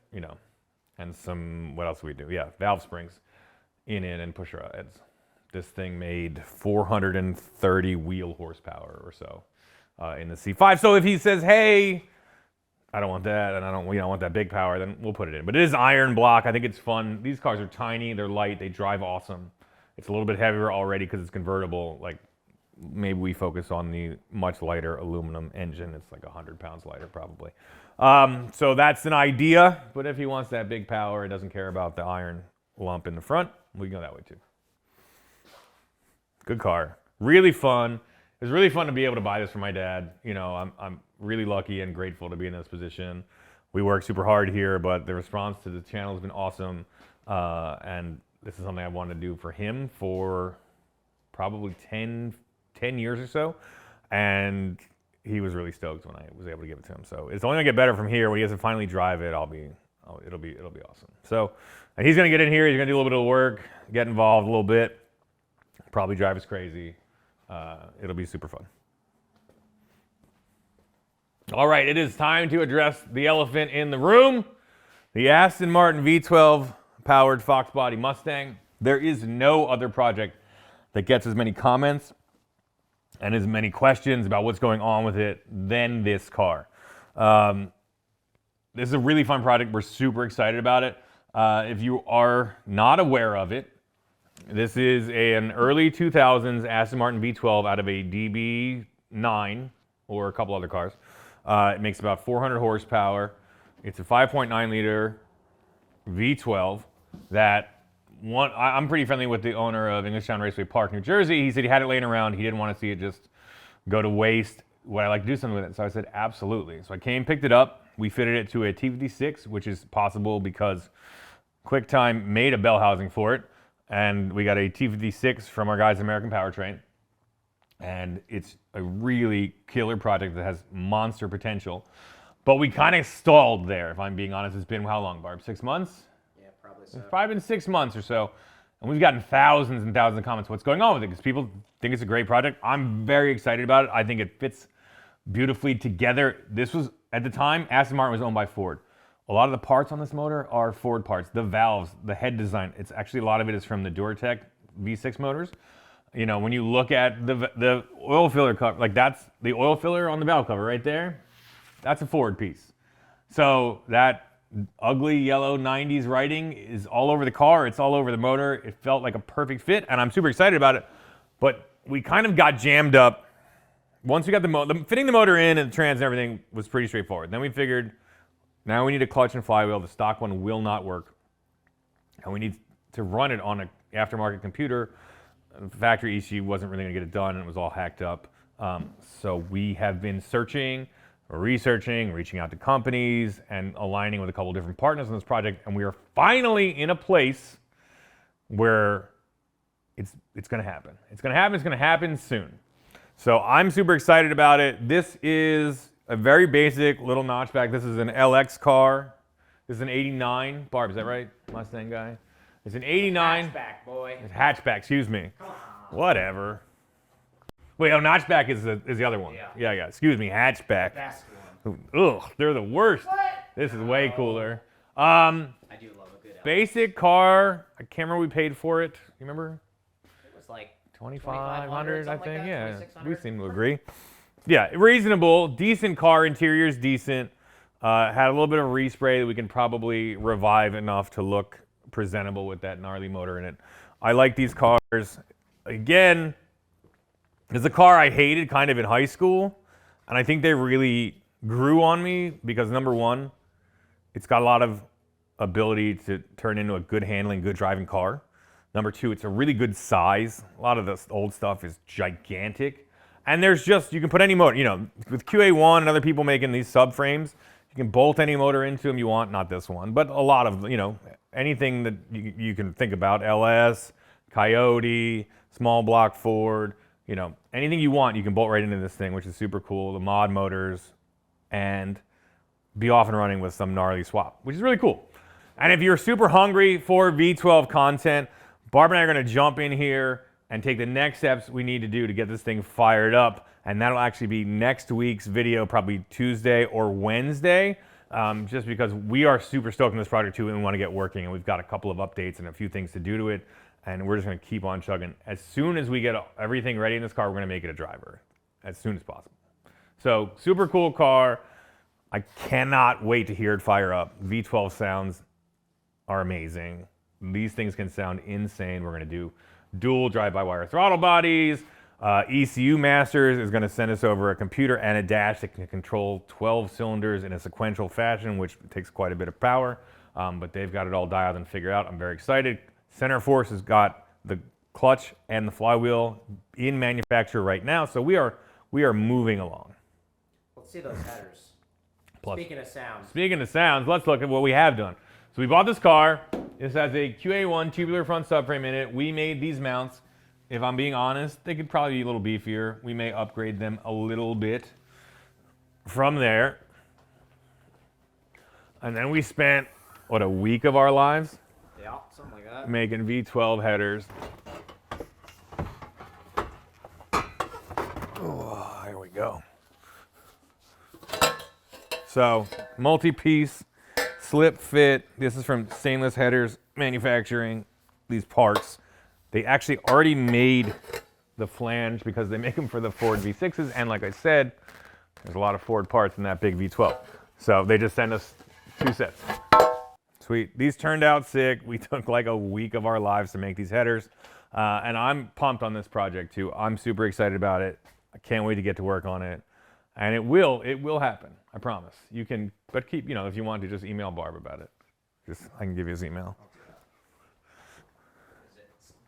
and some, what else do we do? Yeah, valve springs in it and pusher heads. This thing made 430 wheel horsepower or so in the C5. So if he says, hey, I don't want that, and I don't want that big power, then we'll put it in. But it is iron block. I think it's fun. These cars are tiny, they're light, they drive awesome. It's a little bit heavier already because it's convertible. Like, maybe we focus on the much lighter aluminum engine. It's like 100 pounds lighter probably. So that's an idea, but if he wants that big power and doesn't care about the iron lump in the front, we can go that way too. Good car. Really fun. It was really fun to be able to buy this for my dad. You know, I'm really lucky and grateful to be in this position. We work super hard here, but the response to the channel has been awesome. And this is something I wanted to do for him for probably 10 years or so. And he was really stoked when I was able to give it to him. So it's only gonna get better from here. When he gets to finally drive it, it'll be awesome. So, and he's gonna get in here, he's gonna do a little bit of work, get involved a little bit, probably drive us crazy. It'll be super fun. All right, it is time to address the elephant in the room. The Aston Martin V12 powered Fox body Mustang. There is no other project that gets as many comments and as many questions about what's going on with it than this car. This is a really fun project. We're super excited about it. If you are not aware of it, this is an early 2000s Aston Martin V12 out of a DB9 or a couple other cars. It makes about 400 horsepower. It's a 5.9 liter V12 that I'm pretty friendly with the owner of Englishtown Raceway Park, New Jersey. He said he had it laying around. He didn't want to see it just go to waste. Would I like to do something with it? So I said, absolutely. So I came, picked it up. We fitted it to a T56, which is possible because QuickTime made a bell housing for it. And we got a T56 from our guys at American Powertrain. And it's a really killer project that has monster potential. But we kind of stalled there, if I'm being honest. It's been how long, Barb? 6 months? Yeah, probably so. It's probably been 6 months or so. And we've gotten thousands and thousands of comments. What's going on with it? Because people think it's a great project. I'm very excited about it. I think it fits beautifully together. This was, at the time, Aston Martin was owned by Ford. A lot of the parts on this motor are Ford parts. The valves, the head design, it's actually a lot of it is from the Duratec V6 motors. You know, when you look at the oil filler cover, like that's the oil filler on the valve cover right there, that's a Ford piece. So that ugly yellow 90s writing is all over the car, it's all over the motor. It felt like a perfect fit, and I'm super excited about it. But we kind of got jammed up. Once we got fitting the motor in and the trans and everything was pretty straightforward. Then we figured, now we need a clutch and flywheel. The stock one will not work. And we need to run it on an aftermarket computer. The factory issue wasn't really gonna get it done, and it was all hacked up. So we have been searching, researching, reaching out to companies, and aligning with a couple different partners on this project. And we are finally in a place where it's gonna happen. It's gonna happen, it's gonna happen soon. So I'm super excited about it. This is a very basic little notchback. This is an LX car. This is an 89. Barb, is that right? Mustang guy. It's an 89. Hatchback, boy. It's hatchback, excuse me. Come on. Whatever. Wait, oh, notchback is the other one. Yeah, excuse me, hatchback. Best one. Ugh, they're the worst. What? This is way cooler. I do love a good Basic car. I can't remember what we paid for it. You remember? It was like 2,500, I something think. like that, Yeah, 2,600. we seem to agree. Yeah, reasonable, decent car. Interior's decent. Had a little bit of respray that we can probably revive enough to look presentable with that gnarly motor in it. I like these cars. Again, it's a car I hated kind of in high school, and I think they really grew on me because number one, it's got a lot of ability to turn into a good handling, good driving car. Number two, it's a really good size. A lot of the old stuff is gigantic. And there's just, you can put any motor, you know, with QA1 and other people making these subframes, you can bolt any motor into them you want, not this one, but a lot of, you know, anything that you can think about, LS, Coyote, small block Ford, you know, anything you want, you can bolt right into this thing, which is super cool, the mod motors, and be off and running with some gnarly swap, which is really cool. And if you're super hungry for V12 content, Barb and I are gonna jump in here and take the next steps we need to do to get this thing fired up. And that'll actually be next week's video, probably Tuesday or Wednesday, just because we are super stoked on this project too, and we want to get working, and we've got a couple of updates and a few things to do to it, and we're just going to keep on chugging. As soon as we get everything ready in this car, we're going to make it a driver as soon as possible. So super cool car. I cannot wait to hear it fire up. V12 sounds are amazing. These things can sound insane. We're going to do dual drive-by-wire throttle bodies. ECU Masters is going to send us over a computer and a dash that can control 12 cylinders in a sequential fashion, which takes quite a bit of power. But they've got it all dialed and figured out. I'm very excited. Center Force has got the clutch and the flywheel in manufacture right now, so we are moving along. Let's see those headers. Plus, Speaking of sounds, let's look at what we have done. So we bought this car. This has a QA1 tubular front subframe in it. We made these mounts. If I'm being honest, they could probably be a little beefier. We may upgrade them a little bit from there. And then we spent, what, a week of our lives? Yeah, something like that. Making V12 headers. Oh, here we go. So, multi-piece, slip fit. This is from Stainless Headers Manufacturing, these parts. They actually already made the flange because they make them for the Ford V6s. And like I said, there's a lot of Ford parts in that big V12. So they just sent us 2 sets. Sweet. These turned out sick. We took like a week of our lives to make these headers. And I'm pumped on this project too. I'm super excited about it. I can't wait to get to work on it. And it will happen. I promise. You can, but keep, if you want to, just email Barb about it. I can give you his email.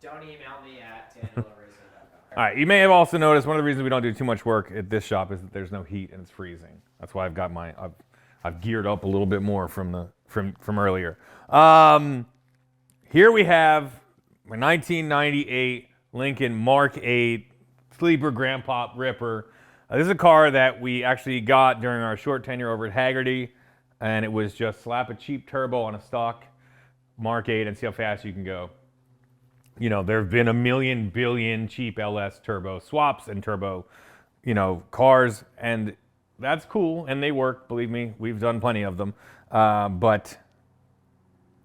Don't email me at tangelo.com. All right, you may have also noticed one of the reasons we don't do too much work at this shop is that there's no heat and it's freezing. That's why I've got I've geared up a little bit more from earlier. Here we have my 1998 Lincoln Mark 8 Sleeper Grandpa Ripper. This is a car that we actually got during our short tenure over at Haggerty, and it was just slap a cheap turbo on a stock Mark 8 and see how fast you can go. There have been a million billion cheap LS turbo swaps and turbo, cars, and that's cool, and they work, believe me. We've done plenty of them, but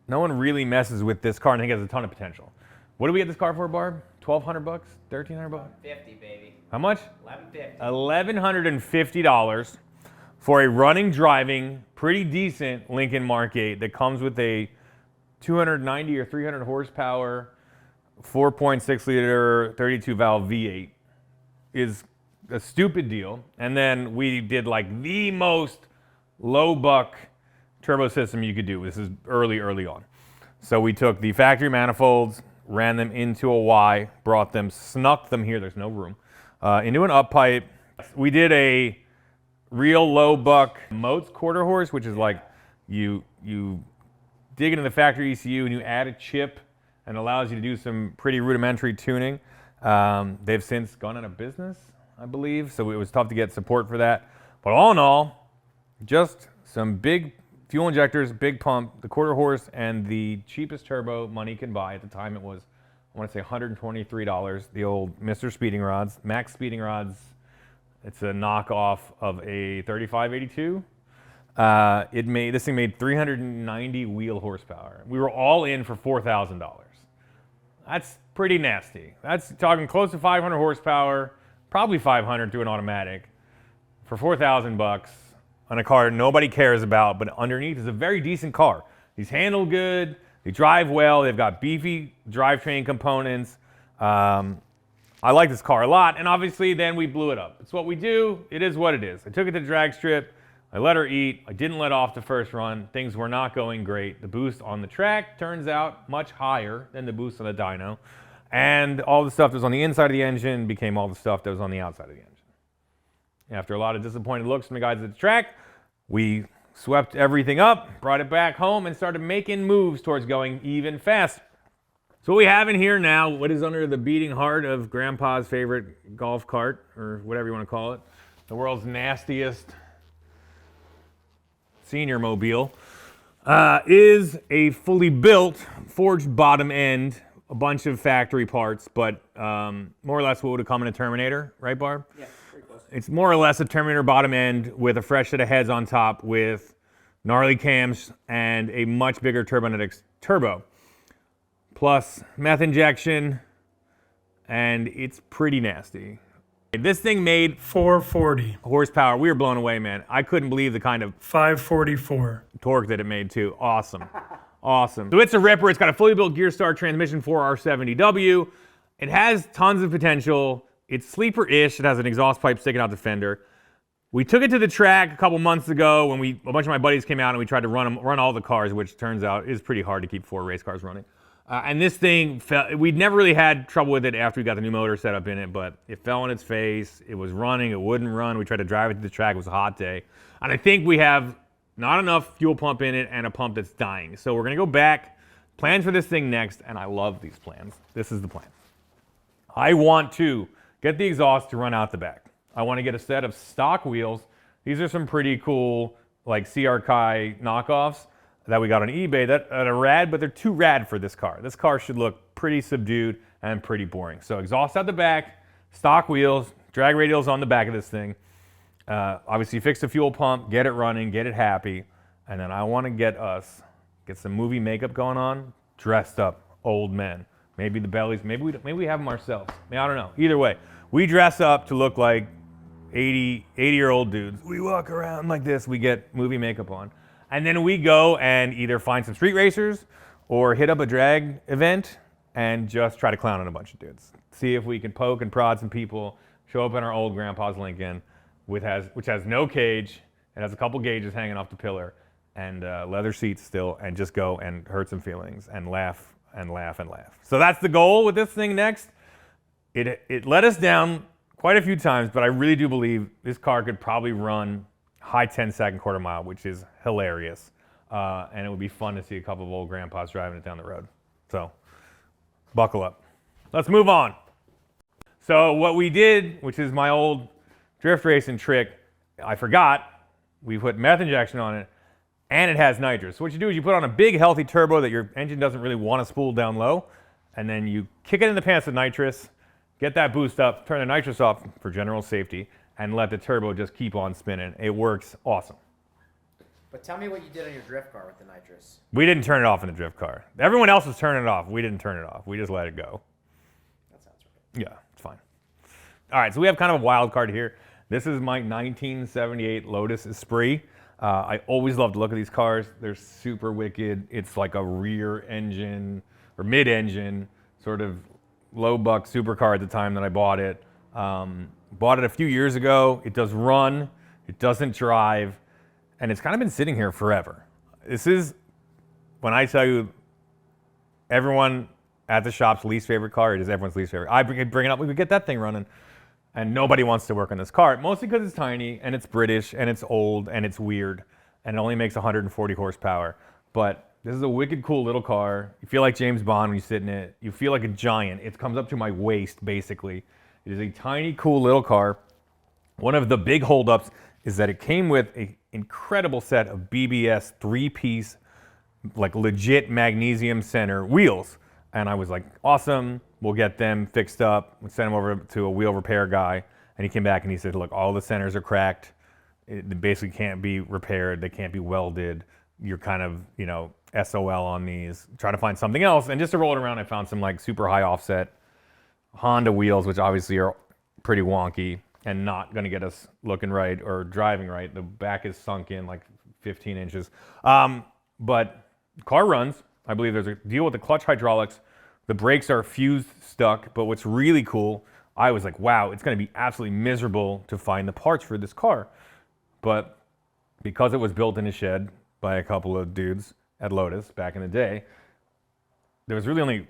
no one really messes with this car, and I think it has a ton of potential. What do we get this car for, Barb? $1,200 bucks? $1,300 bucks? $1,150, baby. How much? $1,150. $1,150 for a running, driving, pretty decent Lincoln Mark 8 that comes with a 290 or 300 horsepower, 4.6 liter, 32 valve V8 is a stupid deal. And then we did like the most low buck turbo system you could do. This is early on. So we took the factory manifolds, ran them into a Y, brought them, snuck them here, there's no room, into an up pipe. We did a real low buck Motes quarter horse, which is like you dig into the factory ECU and you add a chip and allows you to do some pretty rudimentary tuning. They've since gone out of business, I believe, so it was tough to get support for that. But all in all, just some big fuel injectors, big pump, the quarter horse, and the cheapest turbo money can buy. At the time it was, I want to say $123, the old Mr. Speeding Rods. Max Speeding Rods, it's a knockoff of a 3582. This thing made 390 wheel horsepower. We were all in for $4,000. That's pretty nasty. That's talking close to 500 horsepower, probably 500 to an automatic, for $4,000 on a car nobody cares about, but underneath is a very decent car. These handle good, they drive well, they've got beefy drivetrain components. I like this car a lot, and obviously then we blew it up. It's what we do, it is what it is. I took it to the drag strip, I let her eat, I didn't let off the first run, things were not going great. The boost on the track turns out much higher than the boost on the dyno, and all the stuff that was on the inside of the engine became all the stuff that was on the outside of the engine. After a lot of disappointed looks from the guys at the track, we swept everything up, brought it back home, and started making moves towards going even faster. So what we have in here now, what is under the beating heart of Grandpa's favorite golf cart, or whatever you want to call it, the world's nastiest senior mobile, is a fully built, forged bottom end, a bunch of factory parts, but more or less what would have come in a Terminator, right, Barb? Yeah, pretty close. It's more or less a Terminator bottom end with a fresh set of heads on top with gnarly cams and a much bigger Turbonetics turbo. Plus meth injection, and it's pretty nasty. This thing made 440. horsepower. We were blown away, man. I couldn't believe the kind of 544. torque that it made too. Awesome. Awesome. So it's a ripper. It's got a fully built gear star transmission 4R70W. It has tons of potential. It's sleeper-ish. It has an exhaust pipe sticking out the fender. We took it to the track a couple months ago when a bunch of my buddies came out and we tried to run all the cars, which turns out is pretty hard to keep 4 race cars running. And this thing, we'd never really had trouble with it after we got the new motor set up in it, but it fell on its face. It was running, it wouldn't run. We tried to drive it to the track, it was a hot day. And I think we have not enough fuel pump in it and a pump that's dying. So we're gonna go back, plans for this thing next, and I love these plans. This is the plan. I want to get the exhaust to run out the back. I wanna get a set of stock wheels. These are some pretty cool, like CR Kai knockoffs that we got on eBay that are rad, but they're too rad for this car. This car should look pretty subdued and pretty boring. So exhaust out the back, stock wheels, drag radials on the back of this thing. Obviously fix the fuel pump, get it running, get it happy. And then I want to get some movie makeup going on, dressed up old men. Maybe the bellies, maybe we have them ourselves. I don't know. Either way, we dress up to look like 80-year-old dudes. We walk around like this, we get movie makeup on. And then we go and either find some street racers or hit up a drag event and just try to clown on a bunch of dudes. See if we can poke and prod some people, show up in our old grandpa's Lincoln, which has no cage, it has a couple gauges hanging off the pillar, and leather seats still, and just go and hurt some feelings and laugh and laugh and laugh. So that's the goal with this thing next. It let us down quite a few times, but I really do believe this car could probably run high 10-second quarter mile, which is hilarious. And it would be fun to see a couple of old grandpas driving it down the road. So, buckle up. Let's move on. So what we did, which is my old drift racing trick, I forgot, we put meth injection on it, and it has nitrous. So what you do is you put on a big, healthy turbo that your engine doesn't really want to spool down low, and then you kick it in the pants with nitrous, get that boost up, turn the nitrous off for general safety, and let the turbo just keep on spinning. It works awesome. But tell me what you did on your drift car with the nitrous. We didn't turn it off in the drift car. Everyone else was turning it off. We didn't turn it off. We just let it go. That sounds right. Yeah, it's fine. All right, so we have kind of a wild card here. This is my 1978 Lotus Esprit. I always love to look at these cars. They're super wicked. It's like a rear engine or mid-engine sort of low buck supercar at the time that I bought it. Bought it a few years ago. It does run, it doesn't drive, and it's kind of been sitting here forever. This is, when I tell you, everyone at the shop's least favorite car, it is everyone's least favorite. I bring it up, we could get that thing running, and nobody wants to work on this car, mostly because it's tiny, and it's British, and it's old, and it's weird, and it only makes 140 horsepower. But this is a wicked cool little car. You feel like James Bond when you sit in it. You feel like a giant. It comes up to my waist, basically. It is a tiny, cool little car. One of the big holdups is that it came with an incredible set of BBS 3-piece, like legit magnesium center wheels. And I was like, awesome, we'll get them fixed up. We sent them over to a wheel repair guy. And he came back and he said, look, all the centers are cracked. They basically can't be repaired. They can't be welded. You're kind of, SOL on these. Try to find something else. And just to roll it around, I found some like super high offset Honda wheels, which obviously are pretty wonky and not going to get us looking right or driving right. The back is sunk in like 15 inches. But the car runs. I believe there's a deal with the clutch hydraulics. The brakes are fused stuck. But what's really cool, I was like, wow, it's going to be absolutely miserable to find the parts for this car. But because it was built in a shed by a couple of dudes at Lotus back in the day, there was really only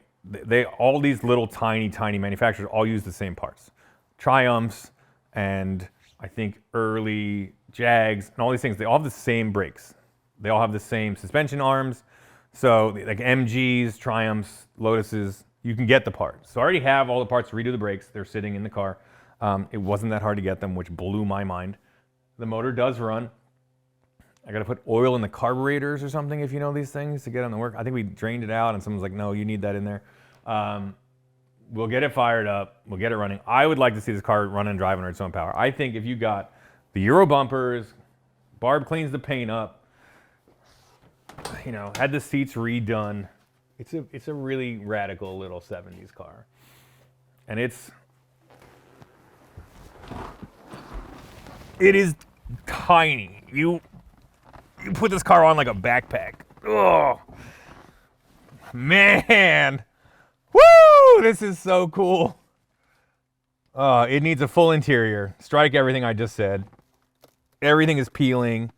all these little tiny manufacturers all use the same parts. Triumphs and I think early Jags and all these things, they all have the same brakes. They all have the same suspension arms. So like MGs, Triumphs, Lotuses, you can get the parts. So I already have all the parts to redo the brakes. They're sitting in the car. It wasn't that hard to get them, which blew my mind. The motor does run. I got to put oil in the carburetors or something, if you know these things, to get them to work. I think we drained it out and someone's like, no, you need that in there. We'll get it fired up. We'll get it running. I would like to see this car run and drive under its own power. I think if you got the Euro bumpers, Barb cleans the paint up, had the seats redone, it's a really radical little 70s car. And It is tiny. You put this car on like a backpack. Oh, man. Woo! This is so cool. It needs a full interior. Strike everything I just said. Everything is peeling.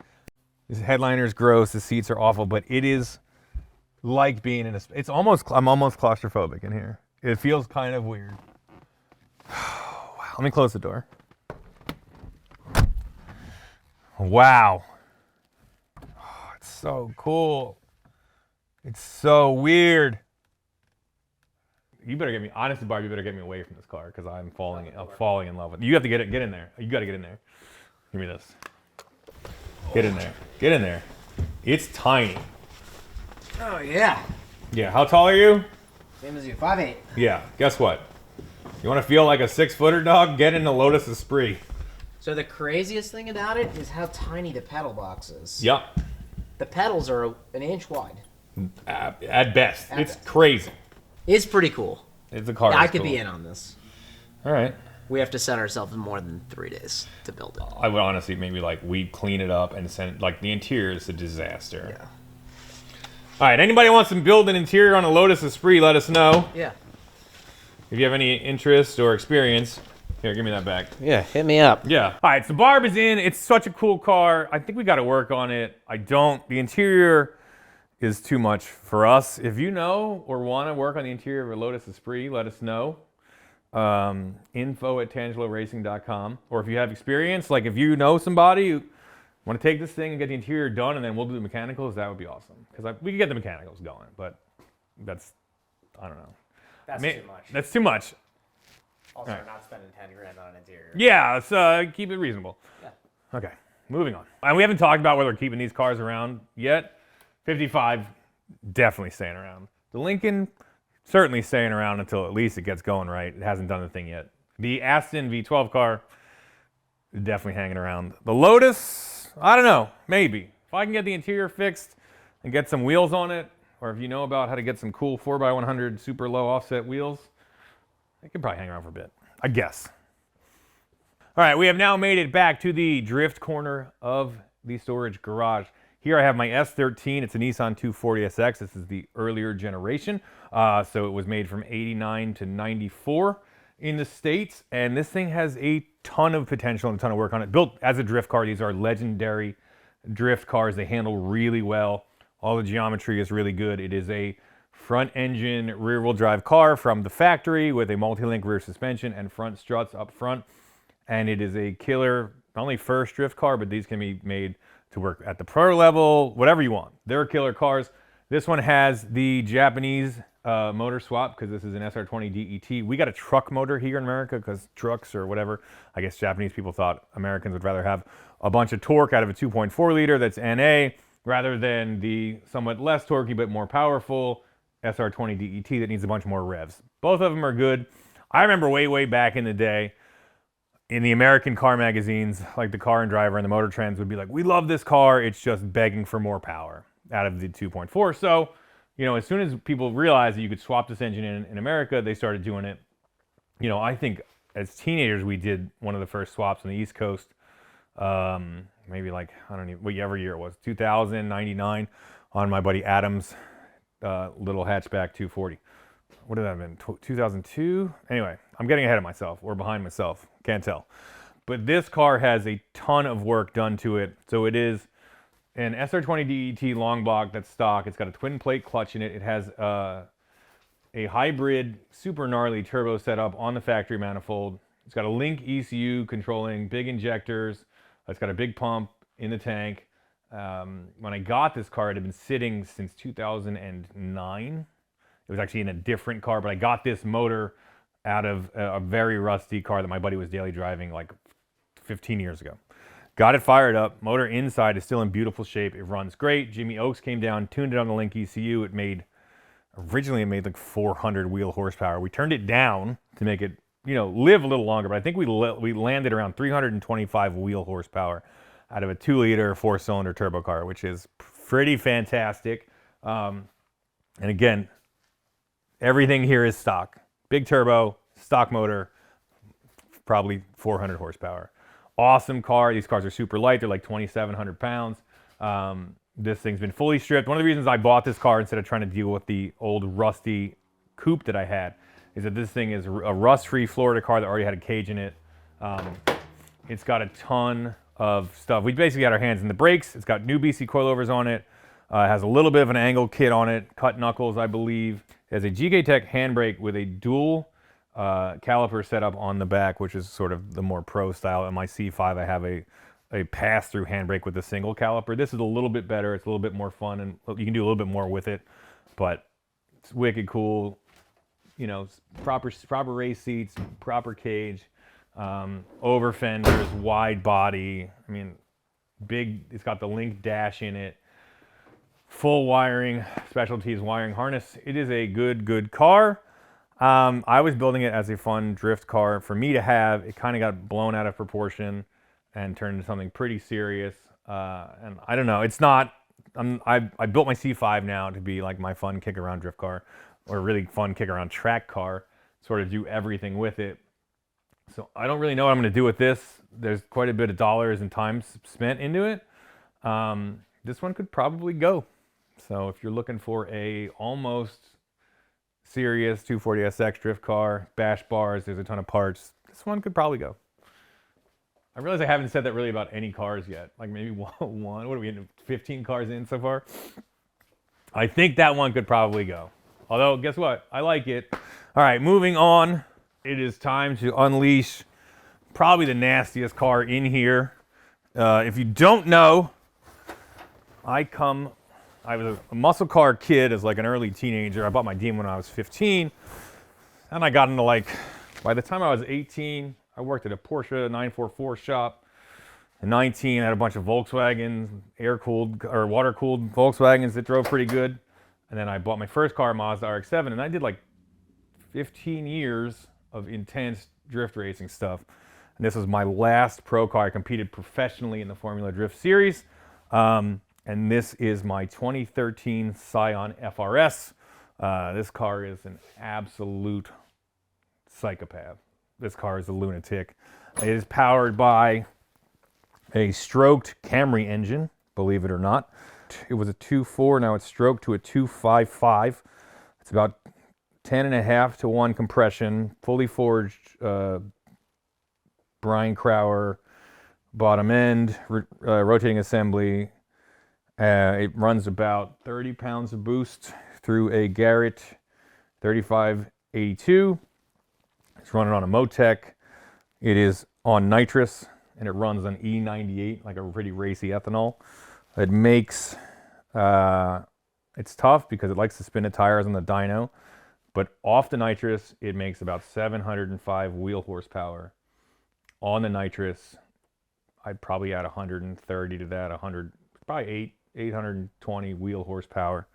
This headliner is gross. The seats are awful, but it is like being in a. I'm almost claustrophobic in here. It feels kind of weird. Wow. Let me close the door. Wow. Oh, it's so cool. It's so weird. You better get me, honestly, Barb, you better get me away from this car because I'm falling in love with it. You have to get in there. You got to get in there. Give me this. Get in there. Get in there. It's tiny. Oh, yeah. Yeah, how tall are you? Same as you, 5'8". Yeah, guess what? You want to feel like a 6-footer dog? Get in the Lotus Esprit. So the craziest thing about it is how tiny the pedal box is. Yep. The pedals are an inch wide. At best. It's best. crazy. It's pretty cool. It's a car. Yeah, I that's could cool. be in on this. All right. We have to set ourselves more than 3 days to build it. I would honestly maybe like we'd clean it up and send it, like the interior is a disaster. Yeah. All right, anybody wants to build an interior on a Lotus Esprit, let us know. Yeah. If you have any interest or experience. Here, give me that back. Yeah, hit me up. Yeah. All right, so Barb is in. It's such a cool car. I think we got to work on it. The interior is too much for us. If you know or want to work on the interior of a Lotus Esprit, let us know. info@tangeloracing.com. Or if you have experience, like if you know somebody who want to take this thing and get the interior done and then we'll do the mechanicals, that would be awesome. Because we could get the mechanicals going, but that's, I don't know. That's too much. That's too much. Also, Alright. we're not spending 10 grand on an interior. Yeah, let's keep it reasonable. Yeah. Okay, moving on. And we haven't talked about whether we're keeping these cars around yet. 55, definitely staying around. The Lincoln, certainly staying around until at least it gets going right. It hasn't done the thing yet. The Aston V12 car, definitely hanging around. The Lotus, I don't know, maybe. If I can get the interior fixed and get some wheels on it, or if you know about how to get some cool 4x100 super low offset wheels, it could probably hang around for a bit, I guess. All right, we have now made it back to the drift corner of the storage garage. Here I have my S13. It's a Nissan 240SX. This is the earlier generation. So it was made from 89 to 94 in the States. And this thing has a ton of potential and a ton of work on it. Built as a drift car. These are legendary drift cars. They handle really well. All the geometry is really good. It is a front engine rear wheel drive car from the factory with a multi-link rear suspension and front struts up front. And it is a killer, not only first drift car, but these can be made to work at the pro level, whatever you want. They're killer cars. This one has the Japanese motor swap because this is an SR20 DET. We got a truck motor here in America because trucks or whatever, I guess Japanese people thought Americans would rather have a bunch of torque out of a 2.4 liter that's NA rather than the somewhat less torquey but more powerful SR20 DET that needs a bunch more revs. Both of them are good. I remember way back in the day, in the American car magazines, like the Car and Driver and the Motor Trends would be like, we love this car, it's just begging for more power out of the 2.4. So, you know, as soon as people realized that you could swap this engine in America, they started doing it. You know, I think as teenagers, we did one of the first swaps on the East Coast. Maybe like, I don't even, whatever year it was, 2000, 99, on my buddy Adam's little hatchback 240. What did that have been, 2002? Anyway, I'm getting ahead of myself, or behind myself, can't tell. But this car has a ton of work done to it. So it is an SR20 DET long block that's stock. It's got a twin plate clutch in it. It has a hybrid super gnarly turbo setup on the factory manifold. It's got a Link ECU controlling big injectors. It's got a big pump in the tank. When I got this car, it had been sitting since 2009. It was actually in a different car, but I got this motor out of a very rusty car that my buddy was daily driving like 15 years ago. Got it fired up. Motor inside is still in beautiful shape. It runs great. Jimmy Oakes came down, tuned it on the Link ECU. Originally it made like 400 wheel horsepower. We turned it down to make it, you know, live a little longer, but I think we landed around 325 wheel horsepower out of a 2-liter 4-cylinder turbo car, which is pretty fantastic. And again, everything here is stock. Big turbo, stock motor, probably 400 horsepower. Awesome car. These cars are super light. They're like 2,700 pounds. This thing's been fully stripped. One of the reasons I bought this car instead of trying to deal with the old rusty coupe that I had is that this thing is a rust-free Florida car that already had a cage in it. It's got a ton of stuff. We basically had our hands in the brakes. It's got new BC coilovers on it. It has a little bit of an angle kit on it, cut knuckles, I believe. It has a GK Tech handbrake with a dual caliper setup on the back, which is sort of the more pro style. In my C5, I have a pass-through handbrake with a single caliper. This is a little bit better. It's a little bit more fun, and you can do a little bit more with it, but it's wicked cool. You know, proper race seats, proper cage, over fenders, wide body. I mean, big. It's got the Link dash in it. Full wiring, specialties wiring harness. It is a good car. I was building it as a fun drift car for me to have. It kind of got blown out of proportion and turned into something pretty serious. And I don't know. It's not. I built my C5 now to be like my fun kick around drift car, or really fun kick around track car. Sort of do everything with it. So I don't really know what I'm going to do with this. There's quite a bit of dollars and time spent into it. This one could probably go. So if you're looking for a almost serious 240SX drift car, bash bars, there's a ton of parts, this one could probably go. I realize I haven't said that really about any cars yet. Like maybe one. What are we in? 15 cars in so far? I think that one could probably go. Although, guess what? I like it. All right, moving on. It is time to unleash probably the nastiest car in here. If you don't know, I was a muscle car kid as like an early teenager. I bought my Demon when I was 15. And I got into by the time I was 18, I worked at a Porsche 944 shop. At 19, I had a bunch of Volkswagens, air-cooled or water-cooled Volkswagens that drove pretty good. And then I bought my first car, Mazda RX-7, and I did like 15 years of intense drift racing stuff. And this was my last pro car. I competed professionally in the Formula Drift Series. And this is my 2013 Scion FRS. This car is an absolute psychopath. This car is a lunatic. It is powered by a stroked Camry engine, believe it or not. It was a 2.4, now it's stroked to a 2.55. It's about 10.5 to 1 compression, fully forged Brian Crower bottom end, rotating assembly. It runs about 30 pounds of boost through a Garrett 3582. It's running on a Motec. It is on nitrous, and it runs on E98, like a pretty racy ethanol. It makes, it's tough because it likes to spin the tires on the dyno, but off the nitrous, it makes about 705 wheel horsepower. On the nitrous, I'd probably add 130 to that, 100, probably 820 wheel horsepower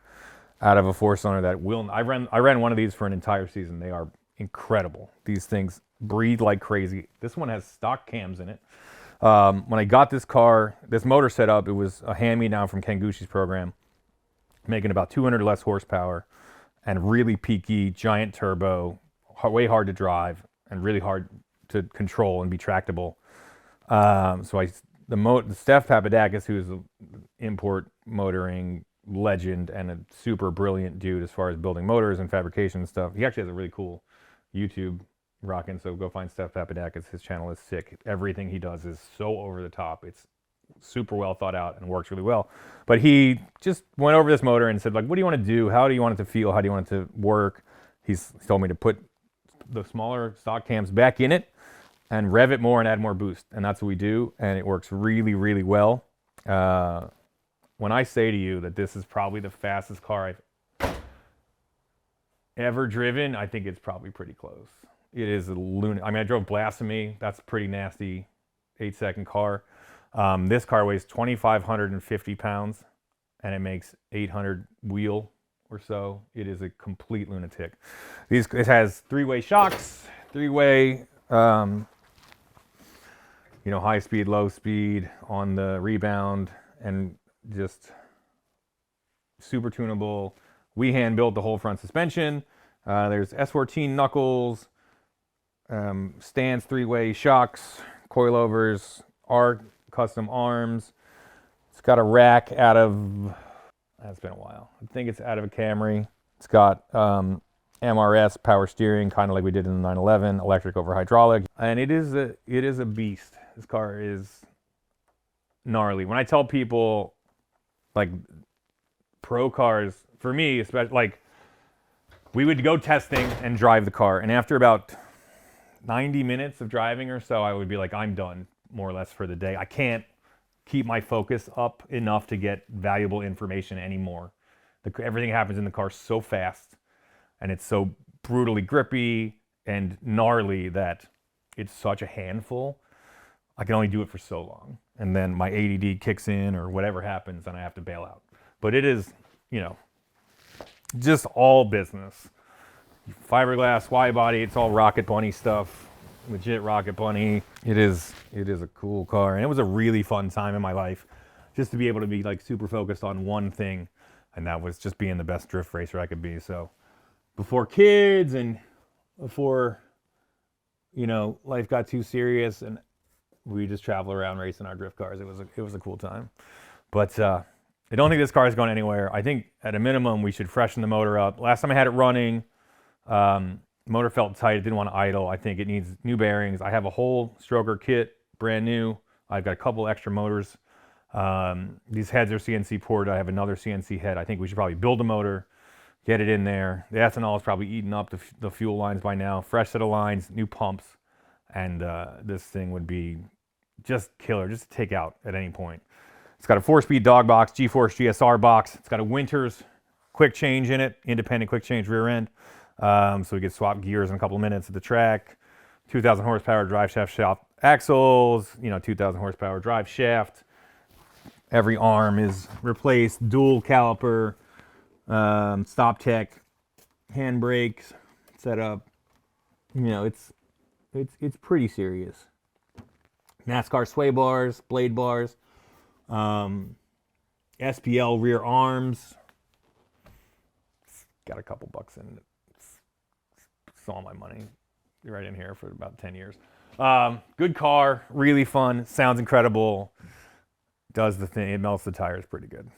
out of a four-cylinder that will. I ran one of these for an entire season. They are incredible. These things breathe like crazy. This one has stock cams in it. When I got this car, this motor set up, it was a hand-me-down from Ken Gucci's program, making about 200 less horsepower and really peaky, giant turbo, way hard to drive and really hard to control and be tractable. The Steph Papadakis, who is an import motoring legend and a super brilliant dude as far as building motors and fabrication and stuff. He actually has a really cool YouTube rocking, so go find Steph Papadakis. His channel is sick. Everything he does is so over the top. It's super well thought out and works really well. But he just went over this motor and said, like, what do you want to do? How do you want it to feel? How do you want it to work? He's told me to put the smaller stock cams back in it and rev it more and add more boost. And that's what we do. And it works really, really well. When I say to you that this is probably the fastest car I've ever driven, I think it's probably pretty close. It is a lunatic. I mean, I drove Blasphemy. That's a pretty nasty 8-second car. This car weighs 2,550 pounds and it makes 800 wheel or so. It is a complete lunatic. It has three-way shocks, three-way, high speed, low speed on the rebound, and just super tunable. We hand built the whole front suspension. There's S14 knuckles, stands, three-way shocks, coilovers, our custom arms. It's got a rack out of, that's been a while. I think it's out of a Camry. It's got MRS power steering, kind of like we did in the 911, electric over hydraulic. And it is a beast. This car is gnarly. When I tell people, like, pro cars, for me, especially, like, we would go testing and drive the car. And after about 90 minutes of driving or so, I would be like, I'm done, more or less, for the day. I can't keep my focus up enough to get valuable information anymore. Everything happens in the car so fast, and it's so brutally grippy and gnarly that it's such a handful. I can only do it for so long. And then my ADD kicks in or whatever happens and I have to bail out. But it is, you know, just all business. Fiberglass, wide body, it's all Rocket Bunny stuff. Legit Rocket Bunny. It is a cool car. And it was a really fun time in my life just to be able to be like super focused on one thing. And that was just being the best drift racer I could be. So before kids and before, you know, life got too serious and we just travel around racing our drift cars. It was a cool time. But I don't think this car is going anywhere. I think at a minimum we should freshen the motor up. Last time I had it running, motor felt tight. It didn't want to idle. I think it needs new bearings. I have a whole stroker kit, brand new. I've got a couple extra motors. These heads are CNC poured. I have another CNC head. I think we should probably build a motor, get it in there. The ethanol is probably eating up the fuel lines by now. Fresh set of lines, new pumps, and this thing would be just killer, just to take out at any point. It's got a 4-speed dog box, G-Force GSR box. It's got a Winters quick change in it, independent quick change rear end. So we could swap gears in a couple of minutes at the track. 2,000 horsepower drive shaft axles, you know, 2,000 horsepower drive shaft. Every arm is replaced, dual caliper, stop tech, handbrakes set up. You know, it's pretty serious. NASCAR sway bars, blade bars, SPL rear arms. Got a couple bucks in it. It's all my money right in here for about 10 years. Good car, really fun, sounds incredible. Does the thing, it melts the tires pretty good.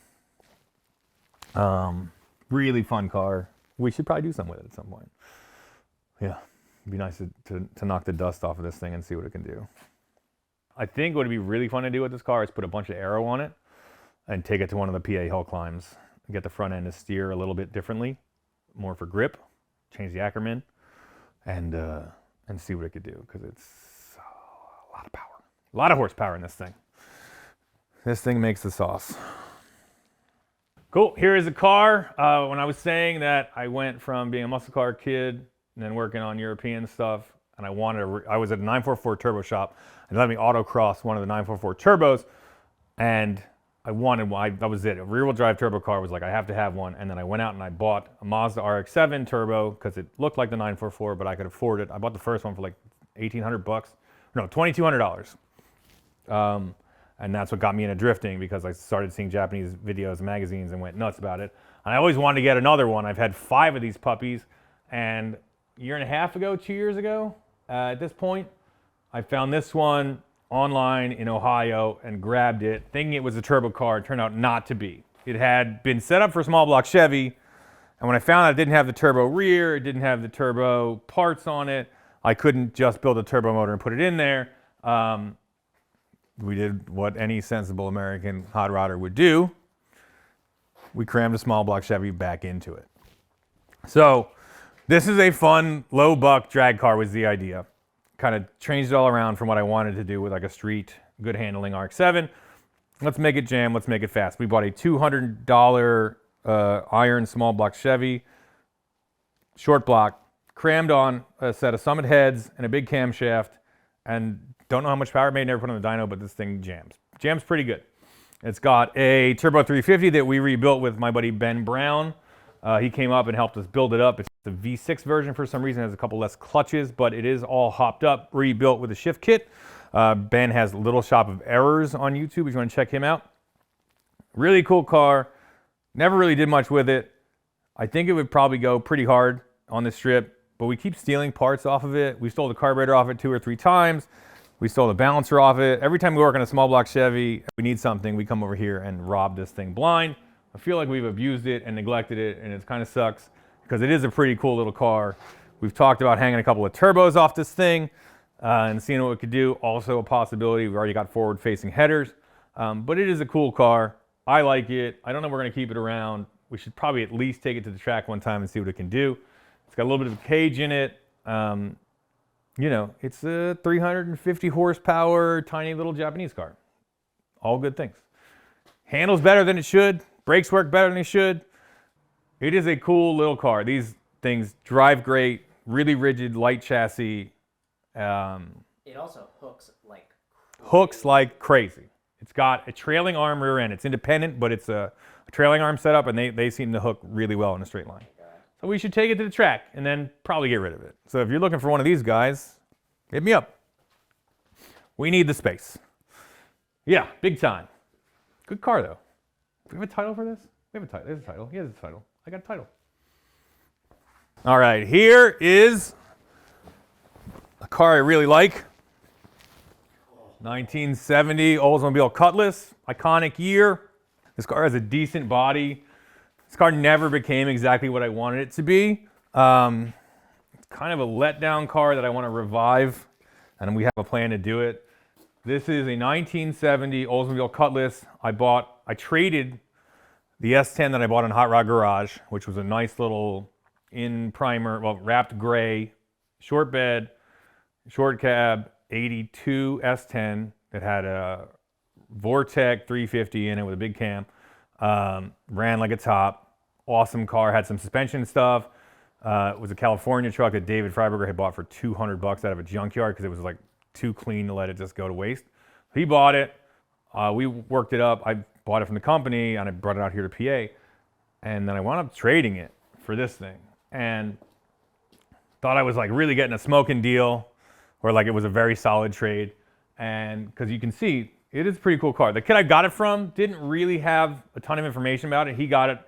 Really fun car. We should probably do something with it at some point. Yeah, it'd be nice to knock the dust off of this thing and see what it can do. I think what would be really fun to do with this car is put a bunch of aero on it and take it to one of the PA hill climbs. Get the front end to steer a little bit differently, more for grip, change the Ackerman, and see what it could do, because it's a lot of power. A lot of horsepower in this thing. This thing makes the sauce. Cool, here is a car. When I was saying that I went from being a muscle car kid and then working on European stuff, and I was at a 944 turbo shop, and let me autocross one of the 944 turbos, and that was it. A rear wheel drive turbo car was like, I have to have one. And then I went out and I bought a Mazda RX-7 turbo because it looked like the 944, but I could afford it. I bought the first one for like $1,800, no, $2,200. And that's what got me into drifting, because I started seeing Japanese videos and magazines and went nuts about it. And I always wanted to get another one. I've had 5 of these puppies, and a year and a half ago, 2 years ago, at this point, I found this one online in Ohio and grabbed it, thinking it was a turbo car. It turned out not to be. It had been set up for small block Chevy, and when I found out it didn't have the turbo rear, it didn't have the turbo parts on it, I couldn't just build a turbo motor and put it in there. We did what any sensible American hot rodder would do. We crammed a small block Chevy back into it. So this is a fun, low buck drag car was the idea. Kind of changed it all around from what I wanted to do with like a street, good handling RX-7. Let's make it jam, let's make it fast. We bought a $200 iron small block Chevy, short block, crammed on a set of Summit heads and a big camshaft, and don't know how much power it made, never put on the dyno, but this thing jams. Jams pretty good. It's got a Turbo 350 that we rebuilt with my buddy Ben Brown. He came up and helped us build it up. It's the V6 version for some reason. It has a couple less clutches, but it is all hopped up, rebuilt with a shift kit. Ben has Little Shop of Errors on YouTube if you want to check him out. Really cool car. Never really did much with it. I think it would probably go pretty hard on this strip, but we keep stealing parts off of it. We stole the carburetor off it 2 or 3 times. We stole the balancer off it. Every time we work on a small block Chevy, we need something, we come over here and rob this thing blind. I feel like we've abused it and neglected it, and it kind of sucks because it is a pretty cool little car. We've talked about hanging a couple of turbos off this thing and seeing what it could do. Also a possibility, we've already got forward-facing headers, but it is a cool car. I like it. I don't know if we're gonna keep it around. We should probably at least take it to the track one time and see what it can do. It's got a little bit of a cage in it. You know, it's a 350 horsepower, tiny little Japanese car. All good things. Handles better than it should. Brakes work better than they should. It is a cool little car. These things drive great, really rigid, light chassis. It also Hooks like crazy. It's got a trailing arm rear end. It's independent, but it's a trailing arm setup, and they seem to hook really well in a straight line. So we should take it to the track and then probably get rid of it. So if you're looking for one of these guys, hit me up. We need the space. Yeah, big time. Good car though. Do we have a title for this? We have a title. There's a title. He has a title. I got a title. All right, here is a car I really like. 1970 Oldsmobile Cutlass, iconic year. This car has a decent body. This car never became exactly what I wanted it to be. It's kind of a letdown car that I want to revive, and we have a plan to do it. This is a 1970 Oldsmobile Cutlass. I traded the S10 that I bought in Hot Rod Garage, which was a nice little in primer, well, wrapped gray, short bed, short cab, 82 S10 that had a Vortec 350 in it with a big cam. Ran like a top. Awesome car. Had some suspension stuff. It was a California truck that David Freiberger had bought for $200 out of a junkyard because it was like too clean to let it just go to waste. He bought it. We worked it up. I bought it from the company and I brought it out here to PA. And then I wound up trading it for this thing. And thought I was like really getting a smoking deal, or like it was a very solid trade. And because you can see, it is a pretty cool car. The kid I got it from didn't really have a ton of information about it. He got it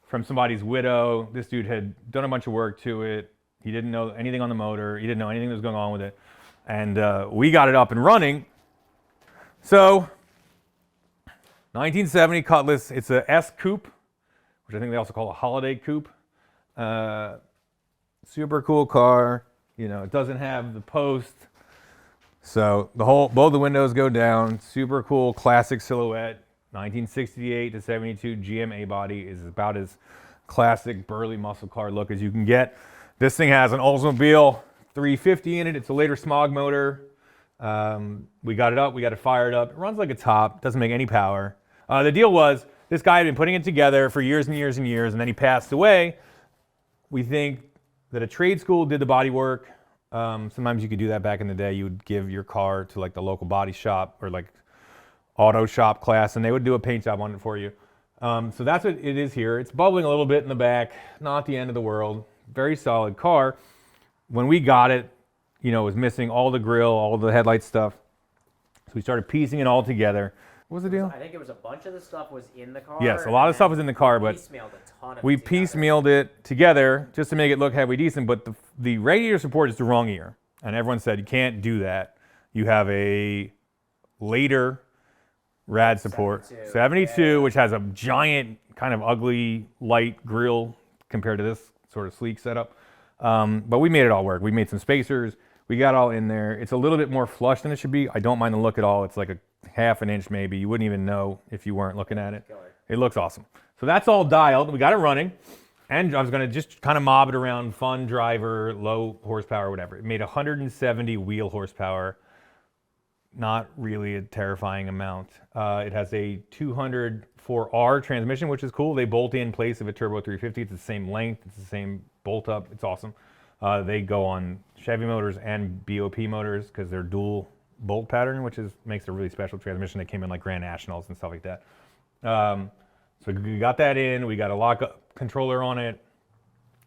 from somebody's widow. This dude had done a bunch of work to it. He didn't know anything on the motor. He didn't know anything that was going on with it. And we got it up and running. So, 1970 Cutlass. It's a S Coupe, which I think they also call a Holiday Coupe. Super cool car. You know, it doesn't have the post. So both the windows go down. Super cool, classic silhouette. 1968 to 72 GMA body is about as classic burly muscle car look as you can get. This thing has an Oldsmobile 350 in it. It's a later smog motor. We got it up, we got it fired up. It runs like a top, doesn't make any power. The deal was, this guy had been putting it together for years and years and years, and then he passed away. We think that a trade school did the body work. Sometimes you could do that back in the day. You would give your car to like the local body shop or like auto shop class, and they would do a paint job on it for you. So that's what it is here. It's bubbling a little bit in the back, not the end of the world. Very solid car. When we got it, you know, it was missing all the grille, all the headlight stuff. So we started piecing it all together. What was the deal? I think it was a bunch of the stuff was in the car. Yes, a lot of stuff was in the car, but we piecemealed it together just to make it look halfway decent. But the radiator support is the wrong ear, and everyone said you can't do that. You have a later rad support, 72, yeah, which has a giant kind of ugly light grille compared to this sort of sleek setup. But we made it all work. We made some spacers. We got all in there. It's a little bit more flush than it should be. I don't mind the look at all. It's like a half an inch maybe. You wouldn't even know if you weren't looking at it. It looks awesome. So that's all dialed. We got it running. And I was going to just kind of mob it around, fun driver, low horsepower, whatever. It made 170 wheel horsepower. Not really a terrifying amount. It has a 204R transmission, which is cool. They bolt in place of a turbo 350. It's the same length. It's the same bolt up. It's awesome. They go on Chevy motors and BOP motors because they're dual bolt pattern, which makes a really special transmission. They came in like Grand Nationals and stuff like that. So we got that in. We got a lock controller on it,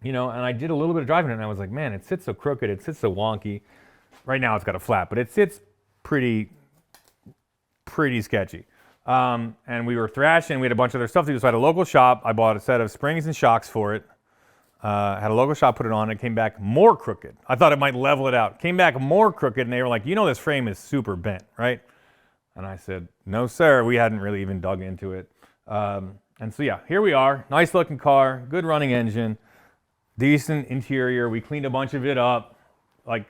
you know, and I did a little bit of driving it, and I was like, man, it sits so crooked. It sits so wonky. Right now it's got a flat, but it sits pretty sketchy. And we were thrashing. We had a bunch of other stuff to do. So I had a local shop. I bought a set of springs and shocks for it. Had a local shop put it on. It came back more crooked. I thought it might level it out. Came back more crooked, and they were like, you know this frame is super bent, right? And I said, no, sir. We hadn't really even dug into it. And so, yeah, here we are. Nice looking car, good running engine, decent interior. We cleaned a bunch of it up, like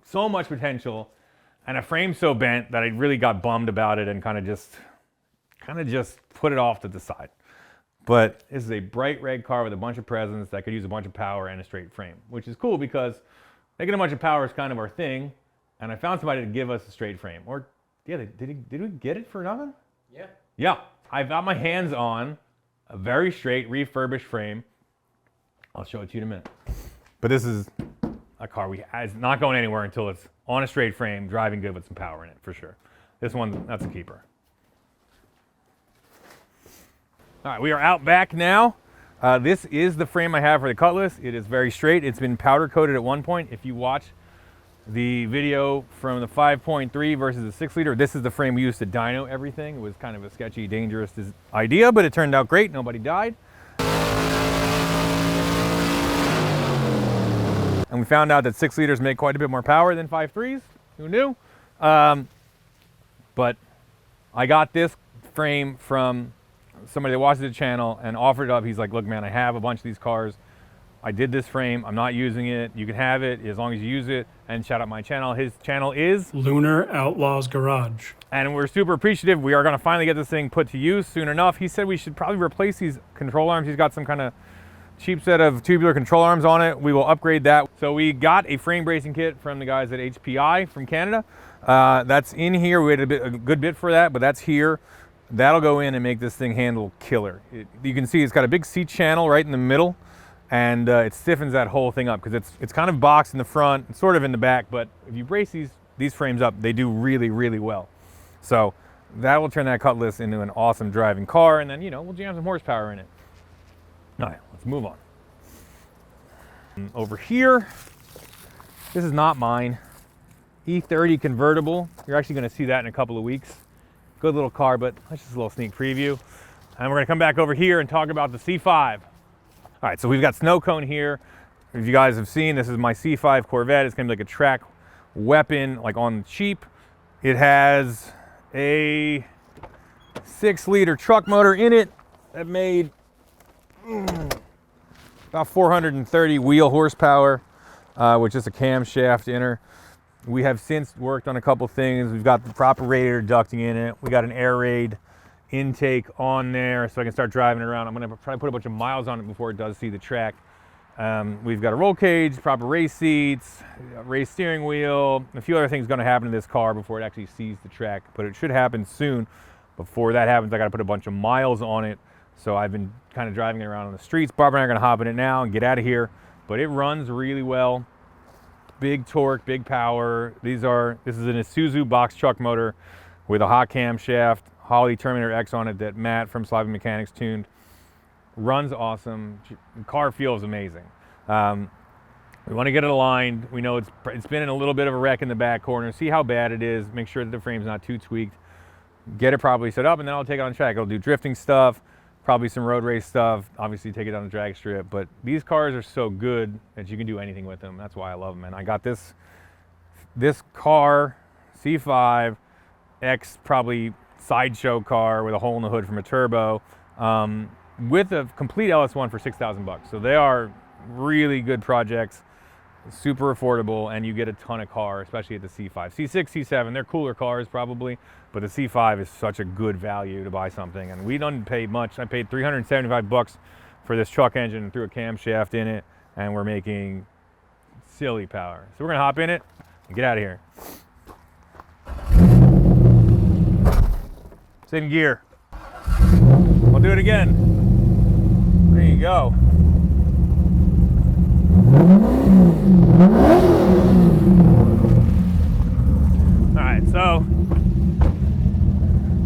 so much potential. And a frame so bent that I really got bummed about it and kind of just put it off to the side. But this is a bright red car with a bunch of presents that could use a bunch of power and a straight frame, which is cool because making a bunch of power is kind of our thing. And I found somebody to give us a straight frame. Or, yeah, did we get it for nothing? Yeah. Yeah, I've got my hands on a very straight refurbished frame. I'll show it to you in a minute. But this is a car it's not going anywhere until it's on a straight frame, driving good with some power in it, for sure. This one, that's a keeper. All right, we are out back now. This is the frame I have for the Cutlass. It is very straight. It's been powder coated at one point. If you watch the video from the 5.3 versus the 6 liter, this is the frame we used to dyno everything. It was kind of a sketchy, dangerous idea, but it turned out great. Nobody died. And we found out that 6 liters make quite a bit more power than 5.3s. Who knew? But I got this frame from somebody that watches the channel and offered it up. He's like, look, man, I have a bunch of these cars. I did this frame. I'm not using it. You can have it as long as you use it. And shout out my channel. His channel is Lunar Outlaws Garage. And we're super appreciative. We are going to finally get this thing put to use soon enough. He said we should probably replace these control arms. He's got some kind of cheap set of tubular control arms on it. We will upgrade that. So we got a frame bracing kit from the guys at HPI from Canada. That's in here. We had a good bit for that, but that's here. That'll go in and make this thing handle killer. You can see it's got a big seat channel right in the middle, and it stiffens that whole thing up because it's kind of boxed in the front and sort of in the back, but if you brace these frames up, they do really, really well. So that will turn that Cutlass into an awesome driving car, and then, you know, we'll jam some horsepower in it. All right, let's move on. Over here, this is not mine. E30 convertible. You're actually going to see that in a couple of weeks. Good little car, but that's just a little sneak preview. And we're going to come back over here and talk about the C5. All right, so we've got snow cone here. If you guys have seen, this is my C5 Corvette. It's going to be like a track weapon, like on cheap. It has a 6-liter truck motor in it that made about 430 wheel horsepower with just a camshaft inner. We have since worked on a couple things. We've got the proper radiator ducting in it. We got an air raid intake on there so I can start driving it around. I'm gonna try to put a bunch of miles on it before it does see the track. We've got a roll cage, proper race seats, race steering wheel, a few other things gonna happen to this car before it actually sees the track, but it should happen soon. Before that happens, I gotta put a bunch of miles on it. So I've been kind of driving it around on the streets. Barbara and I are gonna hop in it now and get out of here, but it runs really well. Big torque, big power. This is an Isuzu box truck motor with a hot camshaft, Holley Terminator X on it that Matt from Slavic Mechanics tuned. Runs awesome. The car feels amazing. We want to get it aligned. We know it's been in a little bit of a wreck in the back corner. See how bad it is. Make sure that the frame's not too tweaked. Get it properly set up, and then I'll take it on track. It'll do drifting stuff, probably some road race stuff, obviously take it on the drag strip, but these cars are so good that you can do anything with them. That's why I love them. And I got this car, C5, X probably sideshow car with a hole in the hood from a turbo, with a complete LS1 for $6,000. So they are really good projects, super affordable, and you get a ton of car, especially at the C5. C6, C7, they're cooler cars probably, but the C5 is such a good value to buy something. And we don't pay much. I paid $375 for this truck engine and threw a camshaft in it, and we're making silly power. So we're gonna hop in it and get out of here. It's in gear. We'll do it again. There you go. All right, so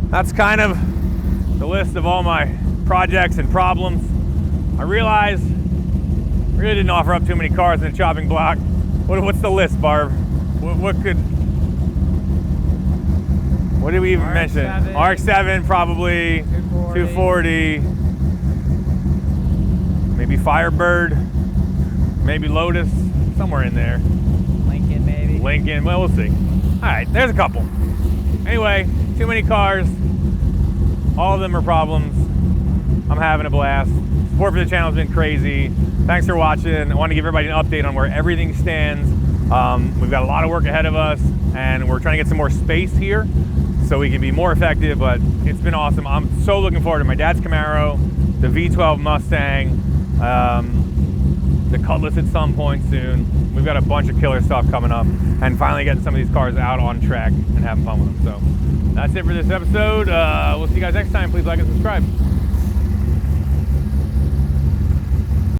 that's kind of the list of all my projects and problems. I realized I really didn't offer up too many cars in the chopping block. What's the list, Barb? What did we even mention? RX-7 probably, 240. maybe Firebird, maybe Lotus, somewhere in there. Lincoln, maybe. Lincoln, well, we'll see. All right, there's a couple. Anyway, too many cars. All of them are problems. I'm having a blast. Support for the channel has been crazy. Thanks for watching. I want to give everybody an update on where everything stands. We've got a lot of work ahead of us, and we're trying to get some more space here so we can be more effective, but it's been awesome. I'm so looking forward to my dad's Camaro, the V12 Mustang, the Cutlass at some point soon. We've got a bunch of killer stuff coming up, and finally getting some of these cars out on track and having fun with them. So that's it for this episode. We'll see you guys next time. Please like and subscribe.